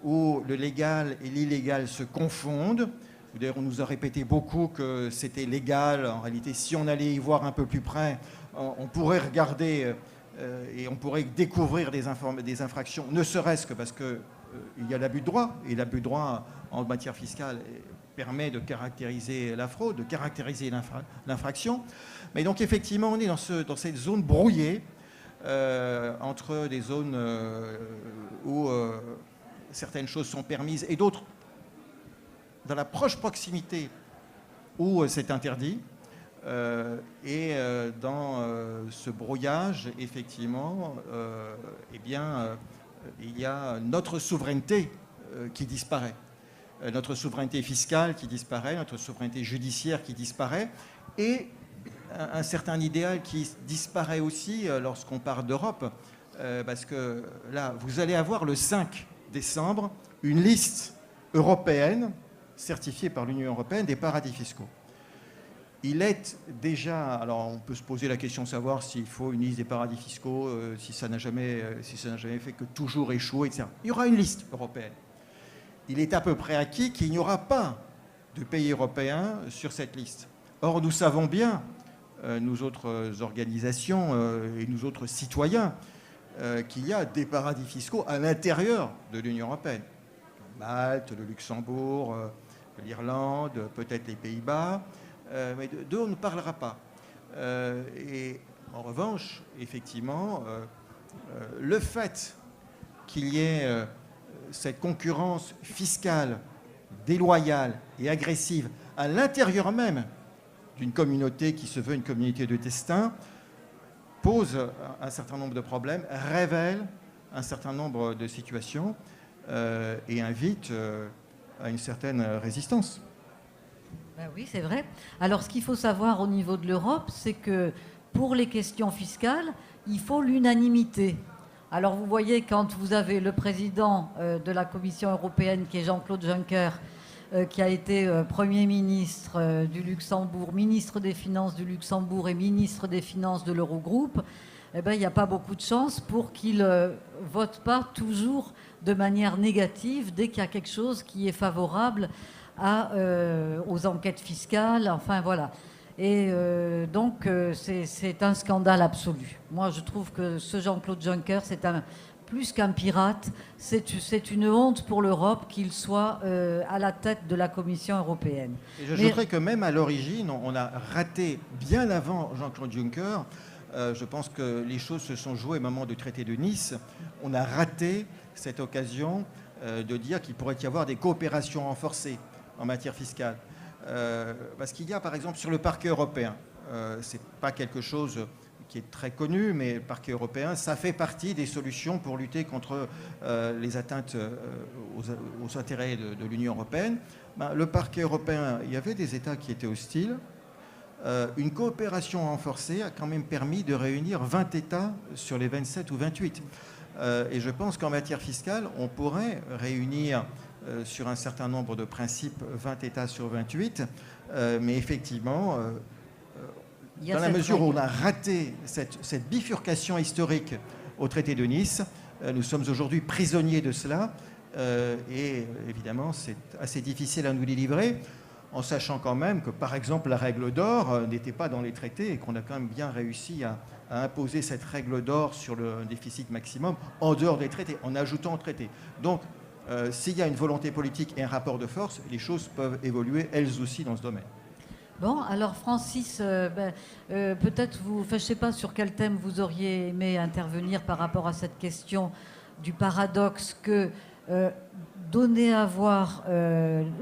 où le légal et l'illégal se confondent. D'ailleurs, on nous a répété beaucoup que c'était légal. En réalité, si on allait y voir un peu plus près, on pourrait regarder et on pourrait découvrir des infractions, ne serait-ce que parce qu'il y a l'abus de droit. Et l'abus de droit en matière fiscale permet de caractériser la fraude, de caractériser l'infraction. Mais donc, effectivement, on est dans cette zone brouillée entre des zones où certaines choses sont permises et d'autres dans la proche proximité où c'est interdit. Et dans ce brouillage, effectivement, il y a notre souveraineté qui disparaît. Notre souveraineté fiscale qui disparaît, notre souveraineté judiciaire qui disparaît, et un certain idéal qui disparaît aussi lorsqu'on parle d'Europe, parce que là, vous allez avoir le 5 décembre une liste européenne certifiée par l'Union européenne des paradis fiscaux. Il est déjà, alors on peut se poser la question de savoir s'il faut une liste des paradis fiscaux, si ça n'a jamais fait que toujours échouer, etc. Il y aura une liste européenne. Il est à peu près acquis qu'il n'y aura pas de pays européens sur cette liste. Or, nous savons bien, nous autres organisations et nous autres citoyens, qu'il y a des paradis fiscaux à l'intérieur de l'Union européenne. Malte, le Luxembourg, l'Irlande, peut-être les Pays-Bas, mais d'eux on ne parlera pas. Et en revanche, effectivement, le fait qu'il y ait cette concurrence fiscale déloyale et agressive à l'intérieur même d'une communauté qui se veut une communauté de destin pose un certain nombre de problèmes, révèle un certain nombre de situations et invite à une certaine résistance. Ben oui, c'est vrai. Alors, ce qu'il faut savoir au niveau de l'Europe, c'est que pour les questions fiscales, il faut l'unanimité. Alors, vous voyez, quand vous avez le président de la Commission européenne, qui est Jean-Claude Juncker, qui a été Premier ministre du Luxembourg, ministre des Finances du Luxembourg et ministre des Finances de l'Eurogroupe, eh ben, il n'y a pas beaucoup de chance pour qu'il ne vote pas toujours de manière négative dès qu'il y a quelque chose qui est favorable aux enquêtes fiscales. Enfin, voilà. Et donc, c'est un scandale absolu. Moi, je trouve que ce Jean-Claude Juncker, c'est un plus qu'un pirate, c'est une honte pour l'Europe qu'il soit à la tête de la Commission européenne. Et j'ajouterais que même à l'origine, on a raté, bien avant Jean-Claude Juncker, je pense que les choses se sont jouées au moment du traité de Nice, on a raté cette occasion de dire qu'il pourrait y avoir des coopérations renforcées en matière fiscale. Parce qu'il y a par exemple sur le parquet européen, c'est pas quelque chose qui est très connu, mais le parquet européen, ça fait partie des solutions pour lutter contre les atteintes aux intérêts de l'Union européenne. Le parquet européen, il y avait des États qui étaient hostiles. Une coopération renforcée a quand même permis de réunir 20 États sur les 27 ou 28. Et je pense qu'en matière fiscale, on pourrait réunir sur un certain nombre de principes 20 États sur 28, mais effectivement, dans la mesure où on a raté cette bifurcation historique au traité de Nice, nous sommes aujourd'hui prisonniers de cela, et évidemment c'est assez difficile à nous délivrer, en sachant quand même que par exemple la règle d'or n'était pas dans les traités et qu'on a quand même bien réussi à imposer cette règle d'or sur le déficit maximum en dehors des traités, en ajoutant au traité. Donc s'il y a une volonté politique et un rapport de force, les choses peuvent évoluer elles aussi dans ce domaine. Bon, alors Francis, peut-être je ne sais pas sur quel thème vous auriez aimé intervenir par rapport à cette question du paradoxe que donner à voir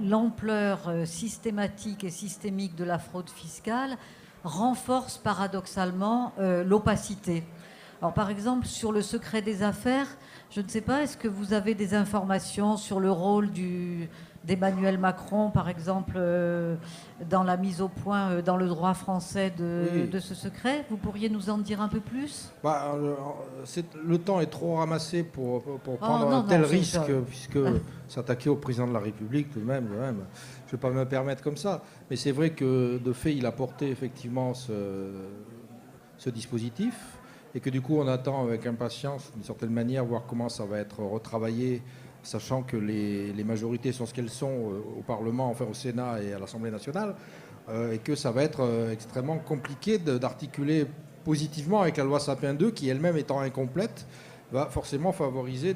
l'ampleur systématique et systémique de la fraude fiscale renforce paradoxalement l'opacité. Alors par exemple, sur le secret des affaires, je ne sais pas, est-ce que vous avez des informations sur le rôle d'Emmanuel Macron, par exemple, dans la mise au point, dans le droit français de ce secret? Vous pourriez nous en dire un peu plus? Le temps est trop ramassé pour prendre un tel risque, puisque s'attaquer au président de la République, tout de même, je ne vais pas me permettre comme ça. Mais c'est vrai que, de fait, il a porté effectivement ce dispositif, et que du coup, on attend avec impatience, d'une certaine manière, voir comment ça va être retravaillé, sachant que les majorités sont ce qu'elles sont au Parlement, enfin au Sénat et à l'Assemblée nationale, et que ça va être extrêmement compliqué d'articuler positivement avec la loi Sapin 2, qui elle-même étant incomplète, va forcément favoriser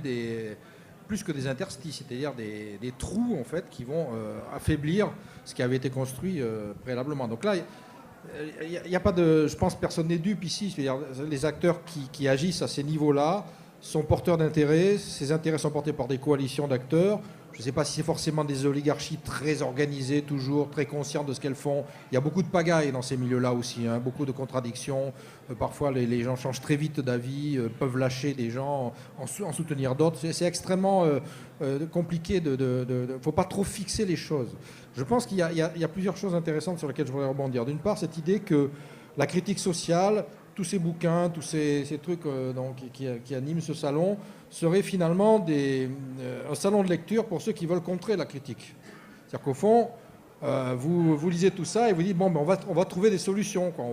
plus que des interstices, c'est-à-dire des trous en fait, qui vont affaiblir ce qui avait été construit préalablement. Donc là, il n'y a pas de... Je pense que personne n'est dupe ici, c'est-à-dire les acteurs qui agissent à ces niveaux-là sont porteurs d'intérêts, ces intérêts sont portés par des coalitions d'acteurs. Je ne sais pas si c'est forcément des oligarchies très organisées, toujours très conscientes de ce qu'elles font. Il y a beaucoup de pagaille dans ces milieux-là aussi, beaucoup de contradictions. Parfois, les gens changent très vite d'avis, peuvent lâcher des gens, en soutenir d'autres. C'est extrêmement compliqué. Il ne faut pas trop fixer les choses. Je pense qu'il y a plusieurs choses intéressantes sur lesquelles je voudrais rebondir. D'une part, cette idée que la critique sociale, tous ces bouquins, tous ces trucs qui animent ce salon, seraient finalement un salon de lecture pour ceux qui veulent contrer la critique. C'est-à-dire qu'au fond, vous lisez tout ça et vous dites, bon, ben on va trouver des solutions, quoi.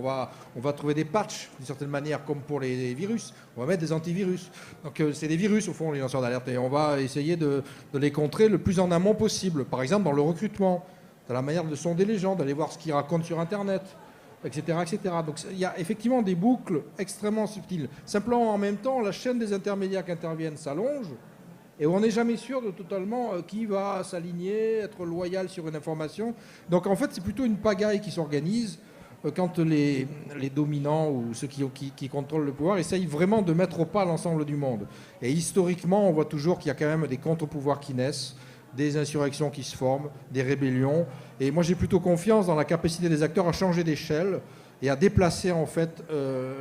On va trouver des patchs, d'une certaine manière, comme pour les virus. On va mettre des antivirus. Donc c'est des virus, au fond, les lanceurs d'alerte. Et on va essayer de les contrer le plus en amont possible. Par exemple, dans le recrutement, dans la manière de sonder les gens, d'aller voir ce qu'ils racontent sur Internet, etc., etc. Donc il y a effectivement des boucles extrêmement subtiles. Simplement, en même temps, la chaîne des intermédiaires qui interviennent s'allonge et on n'est jamais sûr de totalement qui va s'aligner, être loyal sur une information. Donc en fait, c'est plutôt une pagaille qui s'organise quand les dominants ou ceux qui contrôlent le pouvoir essayent vraiment de mettre au pas l'ensemble du monde. Et historiquement, on voit toujours qu'il y a quand même des contre-pouvoirs qui naissent, des insurrections qui se forment, des rébellions. Et moi, j'ai plutôt confiance dans la capacité des acteurs à changer d'échelle et à déplacer en fait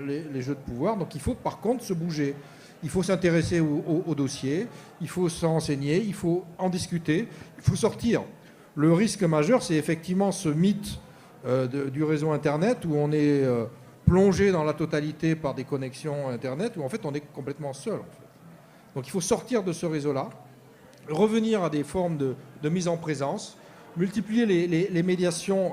les jeux de pouvoir. Donc il faut par contre se bouger. Il faut s'intéresser au dossier, il faut s'en renseigner, il faut en discuter, il faut sortir. Le risque majeur, c'est effectivement ce mythe du réseau Internet où on est plongé dans la totalité par des connexions Internet, où en fait on est complètement seul. En fait. Donc il faut sortir de ce réseau-là, revenir à des formes de mise en présence, multiplier les médiations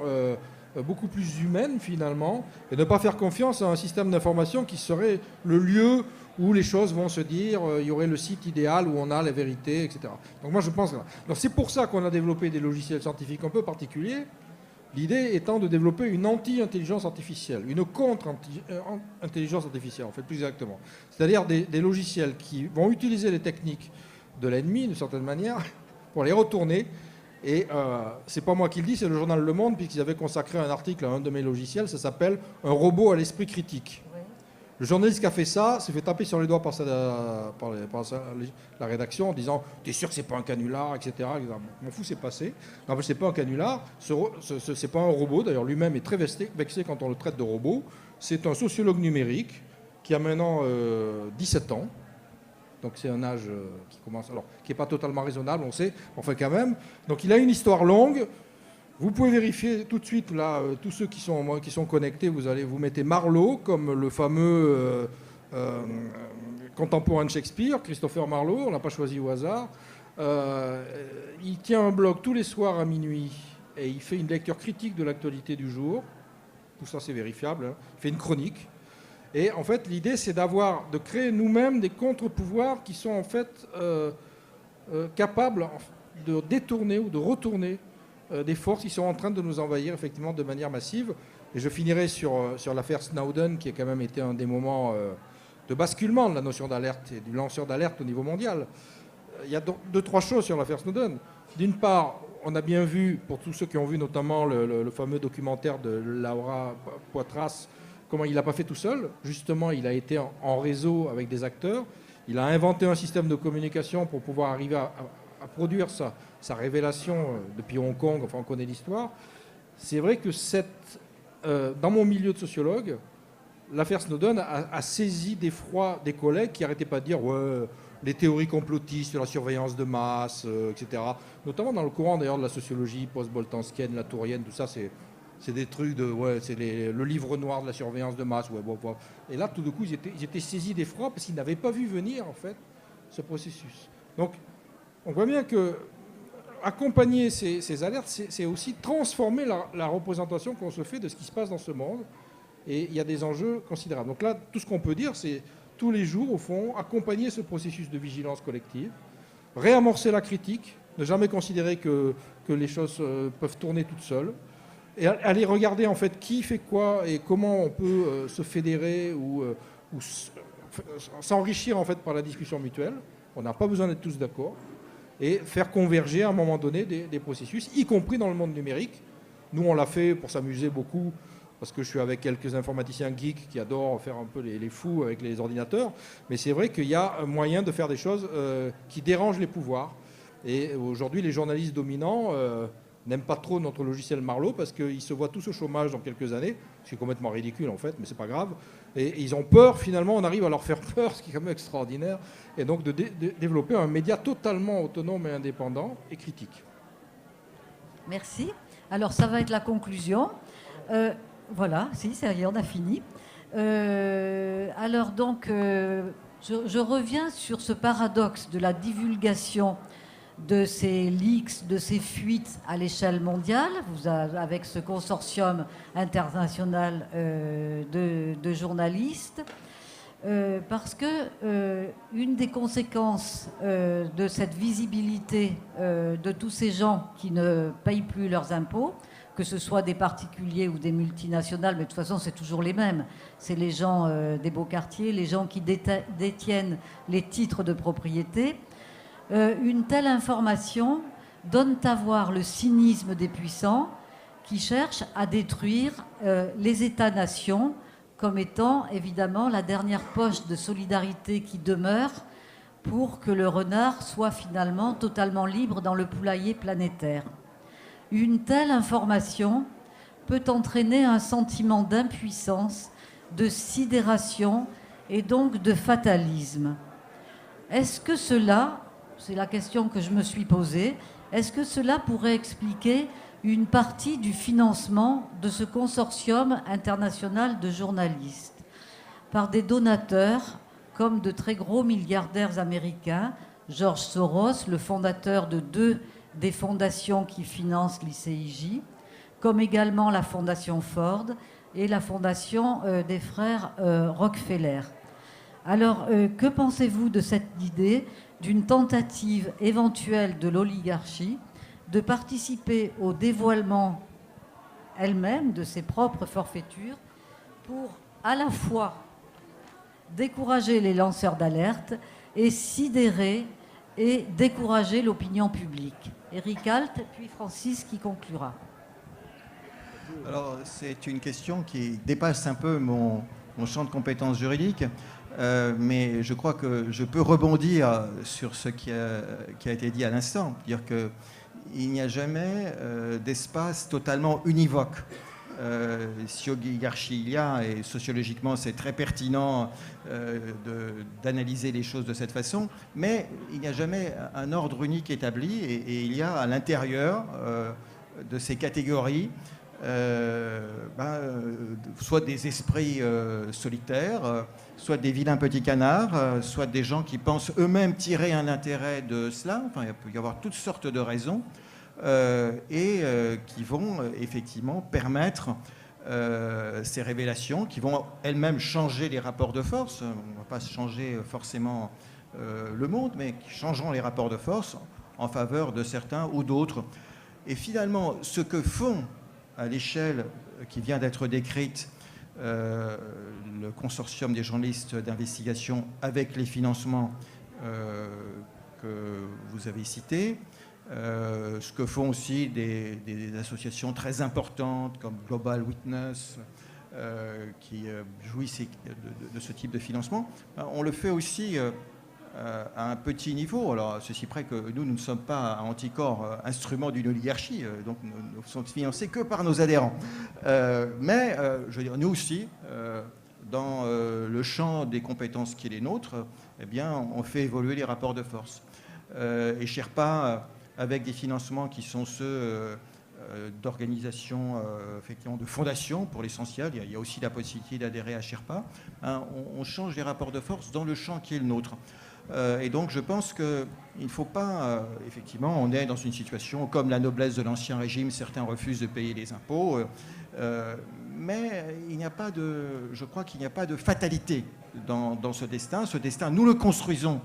beaucoup plus humaines finalement, et ne pas faire confiance à un système d'information qui serait le lieu où les choses vont se dire, il y aurait le site idéal où on a la vérité, etc. Donc moi je pense... Donc c'est pour ça qu'on a développé des logiciels scientifiques un peu particuliers, L'idée étant de développer une anti-intelligence artificielle, une contre-intelligence artificielle, en fait, plus exactement. C'est-à-dire des logiciels qui vont utiliser les techniques de l'ennemi, d'une certaine manière, pour les retourner. Et c'est pas moi qui le dis, c'est le journal Le Monde, puisqu'ils avaient consacré un article à un de mes logiciels, ça s'appelle « Un robot à l'esprit critique ». Le journaliste qui a fait ça s'est fait taper sur les doigts par la rédaction en disant « T'es sûr que c'est pas un canular, etc. » M'en fous, c'est passé. En fait, c'est pas un canular, c'est pas un robot. D'ailleurs, lui-même est très vexé quand on le traite de robot. C'est un sociologue numérique qui a maintenant 17 ans. Donc c'est un âge qui commence, alors qui n'est pas totalement raisonnable, on sait, enfin quand même. Donc il a une histoire longue. Vous pouvez vérifier tout de suite, là, tous ceux qui sont connectés, vous mettez Marlowe, comme le fameux contemporain de Shakespeare, Christopher Marlowe, on ne l'a pas choisi au hasard. Il tient un blog tous les soirs à minuit et il fait une lecture critique de l'actualité du jour. Tout ça, c'est vérifiable. Hein. Il fait une chronique. Et en fait, l'idée, c'est de créer nous-mêmes des contre-pouvoirs qui sont en fait capables de détourner ou de retourner des forces qui sont en train de nous envahir effectivement de manière massive. Et je finirai sur l'affaire Snowden, qui a quand même été un des moments de basculement de la notion d'alerte et du lanceur d'alerte au niveau mondial. Il y a deux, trois choses sur l'affaire Snowden. D'une part, on a bien vu, pour tous ceux qui ont vu notamment le fameux documentaire de Laura Poitras, comment il n'a pas fait tout seul. Justement, il a été en réseau avec des acteurs. Il a inventé un système de communication pour pouvoir arriver à produire sa révélation depuis Hong Kong. Enfin, on connaît l'histoire. C'est vrai que dans mon milieu de sociologue, l'affaire Snowden a saisi d'effroi des collègues qui n'arrêtaient pas de dire ouais, les théories complotistes, la surveillance de masse, etc. Notamment dans le courant d'ailleurs de la sociologie post-boltanskienne, latourienne, tout ça, c'est des trucs c'est le livre noir de la surveillance de masse. Ouais, bon. Et là, tout d'un coup, ils étaient saisis d'effroi parce qu'ils n'avaient pas vu venir, en fait, ce processus. Donc, on voit bien que accompagner ces alertes, c'est aussi transformer la représentation qu'on se fait de ce qui se passe dans ce monde. Et il y a des enjeux considérables. Donc là, tout ce qu'on peut dire, c'est tous les jours, au fond, accompagner ce processus de vigilance collective, réamorcer la critique, ne jamais considérer que les choses peuvent tourner toutes seules, et aller regarder en fait qui fait quoi et comment on peut se fédérer ou s'enrichir en fait par la discussion mutuelle. On n'a pas besoin d'être tous d'accord. Et faire converger à un moment donné des processus, y compris dans le monde numérique. Nous, on l'a fait pour s'amuser beaucoup, parce que je suis avec quelques informaticiens geeks qui adorent faire un peu les fous avec les ordinateurs. Mais c'est vrai qu'il y a un moyen de faire des choses qui dérangent les pouvoirs. Et aujourd'hui, les journalistes dominants n'aiment pas trop notre logiciel Marlowe, parce qu'ils se voient tous au chômage dans quelques années, ce qui est complètement ridicule en fait, mais c'est pas grave. Et ils ont peur, finalement, on arrive à leur faire peur, ce qui est quand même extraordinaire, et donc de développer un média totalement autonome et indépendant et critique. Merci. Alors, ça va être la conclusion. Voilà, ça y est, on a fini. Alors, donc, je reviens sur ce paradoxe de la divulgation de ces leaks, de ces fuites à l'échelle mondiale, avec ce consortium international de journalistes, parce que une des conséquences de cette visibilité de tous ces gens qui ne payent plus leurs impôts, que ce soit des particuliers ou des multinationales, mais de toute façon c'est toujours les mêmes, c'est les gens des beaux quartiers, les gens qui détiennent les titres de propriété, une telle information donne à voir le cynisme des puissants qui cherchent à détruire les États-nations comme étant évidemment la dernière poche de solidarité qui demeure pour que le renard soit finalement totalement libre dans le poulailler planétaire. Une telle information peut entraîner un sentiment d'impuissance, de sidération et donc de fatalisme. Est-ce que cela, c'est la question que je me suis posée, est-ce que cela pourrait expliquer une partie du financement de ce consortium international de journalistes par des donateurs comme de très gros milliardaires américains, George Soros, le fondateur de 2 des fondations qui financent l'ICIJ, comme également la fondation Ford et la fondation des frères Rockefeller. Alors, que pensez-vous de cette idée d'une tentative éventuelle de l'oligarchie de participer au dévoilement elle-même de ses propres forfaitures pour à la fois décourager les lanceurs d'alerte et sidérer et décourager l'opinion publique. Éric Alt, puis Francis qui conclura. Alors, c'est une question qui dépasse un peu mon champ de compétences juridiques, mais je crois que je peux rebondir sur ce qui a été dit à l'instant. Dire qu'il n'y a jamais d'espace totalement univoque. Si oligarchie il y a, et sociologiquement c'est très pertinent d'analyser les choses de cette façon, mais il n'y a jamais un ordre unique établi, et il y a à l'intérieur de ces catégories soit des esprits solitaires, soit des vilains petits canards, soit des gens qui pensent eux-mêmes tirer un intérêt de cela. Enfin, il peut y avoir toutes sortes de raisons qui vont effectivement permettre ces révélations, qui vont elles-mêmes changer les rapports de force. On ne va pas changer forcément le monde, mais qui changeront les rapports de force en faveur de certains ou d'autres. Et finalement, ce que font à l'échelle qui vient d'être décrite le consortium des journalistes d'investigation avec les financements que vous avez cités, ce que font aussi des associations très importantes comme Global Witness qui jouissent de ce type de financement, on le fait aussi à un petit niveau. Alors, ceci près que nous ne sommes pas à Anticorps instrument d'une oligarchie, donc nous ne sommes financés que par nos adhérents. Mais, je veux dire, nous aussi, dans le champ des compétences qui est les nôtres, eh bien, on fait évoluer les rapports de force. Et Sherpa, avec des financements qui sont ceux d'organisations, effectivement, de fondations pour l'essentiel, il y a aussi la possibilité d'adhérer à Sherpa, hein, on change les rapports de force dans le champ qui est le nôtre. Et donc je pense qu'il ne faut pas, effectivement, on est dans une situation comme la noblesse de l'Ancien Régime, certains refusent de payer les impôts, mais il n'y a pas je crois qu'il n'y a pas de fatalité dans ce destin. Ce destin, nous le construisons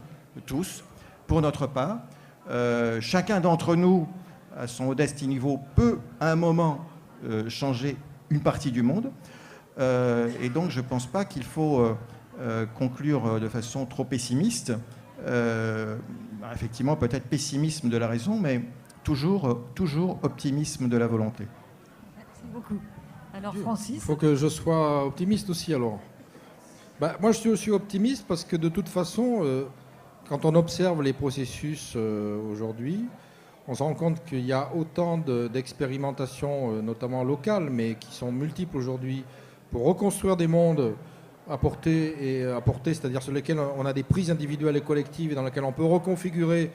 tous, pour notre part. Chacun d'entre nous, à son modeste niveau, peut à un moment changer une partie du monde. Et donc je ne pense pas qu'il faut conclure de façon trop pessimiste. Effectivement, peut-être pessimisme de la raison, mais toujours optimisme de la volonté. Merci beaucoup. Alors Francis ? Il faut que je sois optimiste aussi alors. Moi je suis aussi optimiste parce que de toute façon, quand on observe les processus aujourd'hui, on se rend compte qu'il y a autant d'expérimentations, notamment locales, mais qui sont multiples aujourd'hui, pour reconstruire des mondes apportés, c'est-à-dire sur lesquels on a des prises individuelles et collectives et dans lesquelles on peut reconfigurer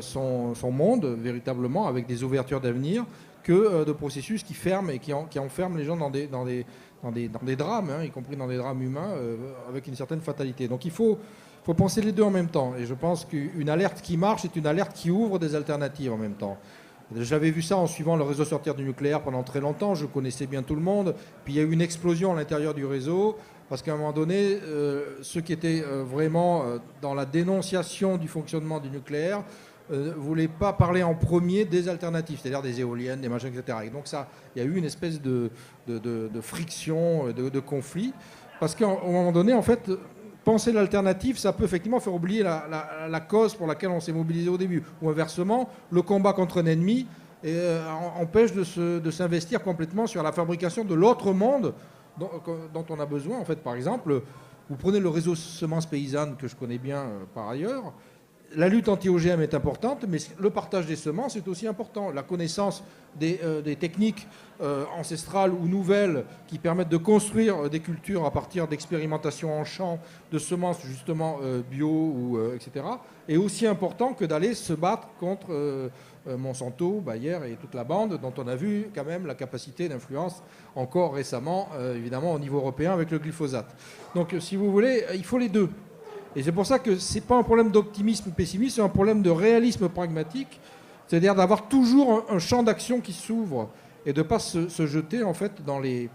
son monde véritablement avec des ouvertures d'avenir, que de processus qui ferment et qui enferment les gens dans des drames, hein, y compris dans des drames humains, avec une certaine fatalité. Donc il faut penser les deux en même temps. Et je pense qu'une alerte qui marche est une alerte qui ouvre des alternatives en même temps. J'avais vu ça en suivant le réseau sortir du nucléaire pendant très longtemps. Je connaissais bien tout le monde. Puis il y a eu une explosion à l'intérieur du réseau. Parce qu'à un moment donné, ceux qui étaient vraiment dans la dénonciation du fonctionnement du nucléaire ne voulaient pas parler en premier des alternatives, c'est-à-dire des éoliennes, des machins, etc. Et donc ça, il y a eu une espèce de friction, de conflit. Parce qu'à un moment donné, en fait, penser l'alternative, ça peut effectivement faire oublier la cause pour laquelle on s'est mobilisé au début. Ou inversement, le combat contre un ennemi empêche de s'investir complètement sur la fabrication de l'autre monde dont on a besoin. En fait, par exemple, vous prenez le réseau semences paysannes que je connais bien par ailleurs. La lutte anti-OGM est importante, mais le partage des semences est aussi important. La connaissance des techniques ancestrales ou nouvelles qui permettent de construire des cultures à partir d'expérimentations en champ, de semences justement bio, etc., est aussi important que d'aller se battre contre Monsanto, Bayer et toute la bande dont on a vu quand même la capacité d'influence encore récemment, évidemment au niveau européen avec le glyphosate. Donc si vous voulez, il faut les deux. Et c'est pour ça que ce n'est pas un problème d'optimisme ou pessimisme, c'est un problème de réalisme pragmatique, c'est-à-dire d'avoir toujours un champ d'action qui s'ouvre et de ne pas se jeter en fait dans les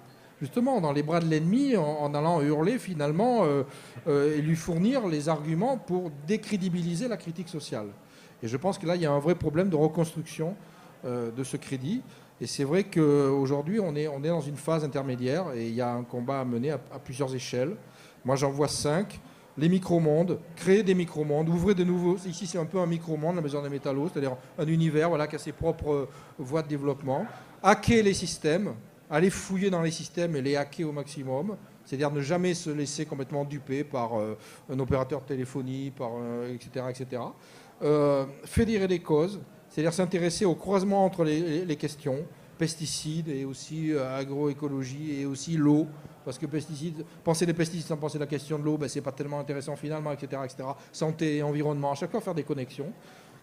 bras de l'ennemi en allant hurler finalement et lui fournir les arguments pour décrédibiliser la critique sociale. Et je pense que là, il y a un vrai problème de reconstruction de ce crédit. Et c'est vrai qu'aujourd'hui, on est dans une phase intermédiaire et il y a un combat à mener à plusieurs échelles. Moi, j'en vois 5. Les micro-mondes, créer des micro-mondes, ouvrez de nouveaux. Ici, c'est un peu un micro-monde, la maison des métallos, c'est-à-dire un univers qui a ses propres voies de développement. Hacker les systèmes, aller fouiller dans les systèmes et les hacker au maximum. C'est-à-dire ne jamais se laisser complètement duper par un opérateur de téléphonie, etc. etc. Fédérer des causes, c'est-à-dire s'intéresser au croisement entre les questions, pesticides et aussi agroécologie et aussi l'eau. Parce que penser les pesticides sans penser la question de l'eau, ben, c'est pas tellement intéressant finalement, etc., etc. Santé et environnement, à chaque fois faire des connexions.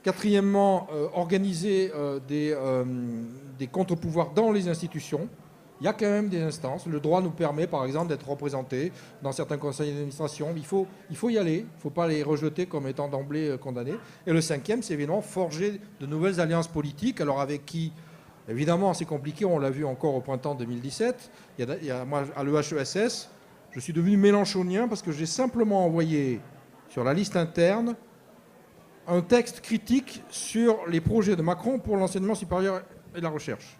Quatrièmement, organiser des contre-pouvoirs dans les institutions. Il y a quand même des instances. Le droit nous permet, par exemple, d'être représentés dans certains conseils d'administration. Il faut y aller. Il ne faut pas les rejeter comme étant d'emblée condamnés. Et le 5e, c'est évidemment forger de nouvelles alliances politiques. Alors avec qui ? Évidemment, c'est compliqué. On l'a vu encore au printemps 2017. Moi, à l'EHESS, je suis devenu mélenchonien parce que j'ai simplement envoyé sur la liste interne un texte critique sur les projets de Macron pour l'enseignement supérieur et la recherche.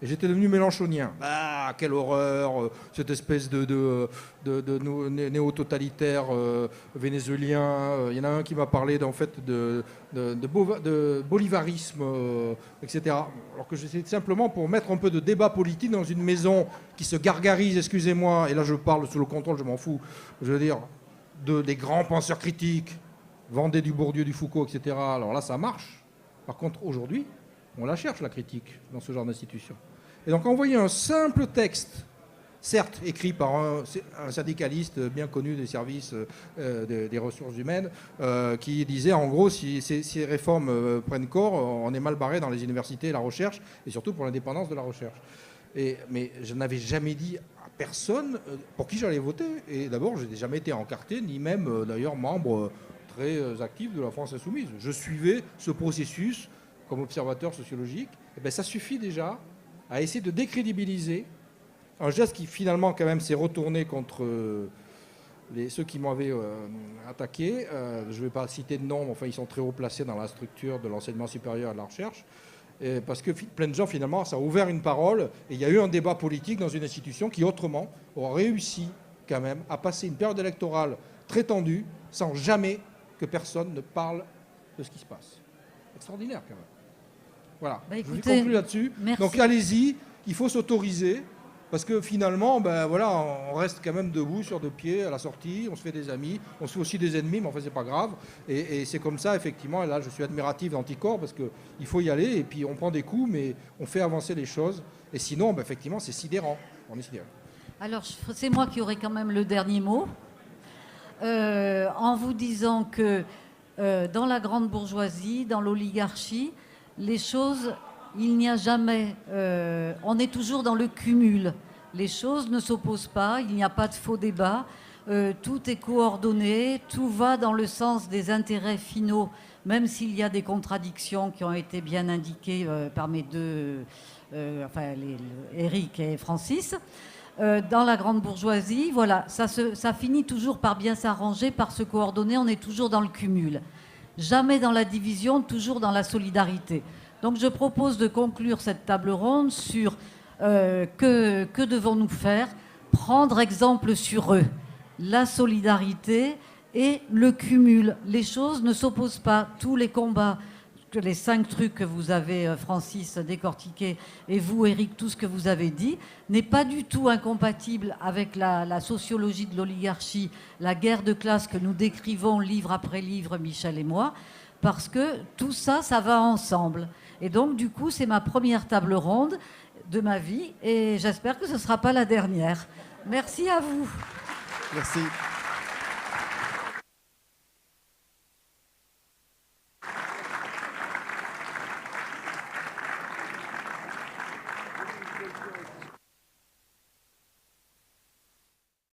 Et j'étais devenu mélenchonien. Ah, quelle horreur, cette espèce de néo-totalitaire vénézuélien. Il y en a un qui m'a parlé de bolivarisme, etc. Alors que j'essaie simplement pour mettre un peu de débat politique dans une maison qui se gargarise, excusez-moi, et là je parle sous le contrôle, je m'en fous, je veux dire, des grands penseurs critiques, Vendée du Bourdieu, du Foucault, etc. Alors là, ça marche. Par contre, aujourd'hui, on la cherche, la critique, dans ce genre d'institution. Et donc envoyer un simple texte, certes écrit par un syndicaliste bien connu des services des ressources humaines, qui disait en gros, si ces réformes prennent corps, on est mal barré dans les universités et la recherche, et surtout pour l'indépendance de la recherche. Mais je n'avais jamais dit à personne pour qui j'allais voter. Et d'abord, je n'ai jamais été encarté, ni même d'ailleurs membre très actif de la France Insoumise. Je suivais ce processus comme observateur sociologique. Et bien, ça suffit déjà à essayer de décrédibiliser un geste qui finalement quand même s'est retourné contre ceux qui m'avaient attaqué. Je ne vais pas citer de nom, mais enfin ils sont très haut placés dans la structure de l'enseignement supérieur et de la recherche. Parce que plein de gens finalement, ça a ouvert une parole et il y a eu un débat politique dans une institution qui autrement aurait réussi quand même à passer une période électorale très tendue sans jamais que personne ne parle de ce qui se passe. Extraordinaire quand même. Voilà, bah, écoutez, je conclue là-dessus. Merci. Donc allez-y, il faut s'autoriser, parce que finalement, ben, voilà, on reste quand même debout sur deux pieds à la sortie, on se fait des amis, on se fait aussi des ennemis, mais enfin c'est pas grave. Et c'est comme ça, effectivement, et là je suis admiratif d'Anticor, parce qu'il faut y aller, et puis on prend des coups, mais on fait avancer les choses. Et sinon, ben, effectivement, c'est sidérant. On est sidérant. Alors, c'est moi qui aurai quand même le dernier mot, en vous disant que dans la grande bourgeoisie, dans l'oligarchie, les choses, il n'y a jamais... on est toujours dans le cumul. Les choses ne s'opposent pas, il n'y a pas de faux débat. Tout est coordonné, tout va dans le sens des intérêts finaux, même s'il y a des contradictions qui ont été bien indiquées par mes deux... Éric et Francis. Dans la grande bourgeoisie, voilà, ça finit toujours par bien s'arranger, par se coordonner, on est toujours dans le cumul. Jamais dans la division, toujours dans la solidarité. Donc je propose de conclure cette table ronde sur que devons-nous faire ? Prendre exemple sur eux, la solidarité et le cumul. Les choses ne s'opposent pas, tous les combats, les 5 trucs que vous avez, Francis, décortiqués, et vous, Éric, tout ce que vous avez dit, n'est pas du tout incompatible avec la sociologie de l'oligarchie, la guerre de classe que nous décrivons livre après livre, Michel et moi, parce que tout ça, ça va ensemble. Et donc, du coup, c'est ma première table ronde de ma vie, et j'espère que ce ne sera pas la dernière. Merci à vous. Merci.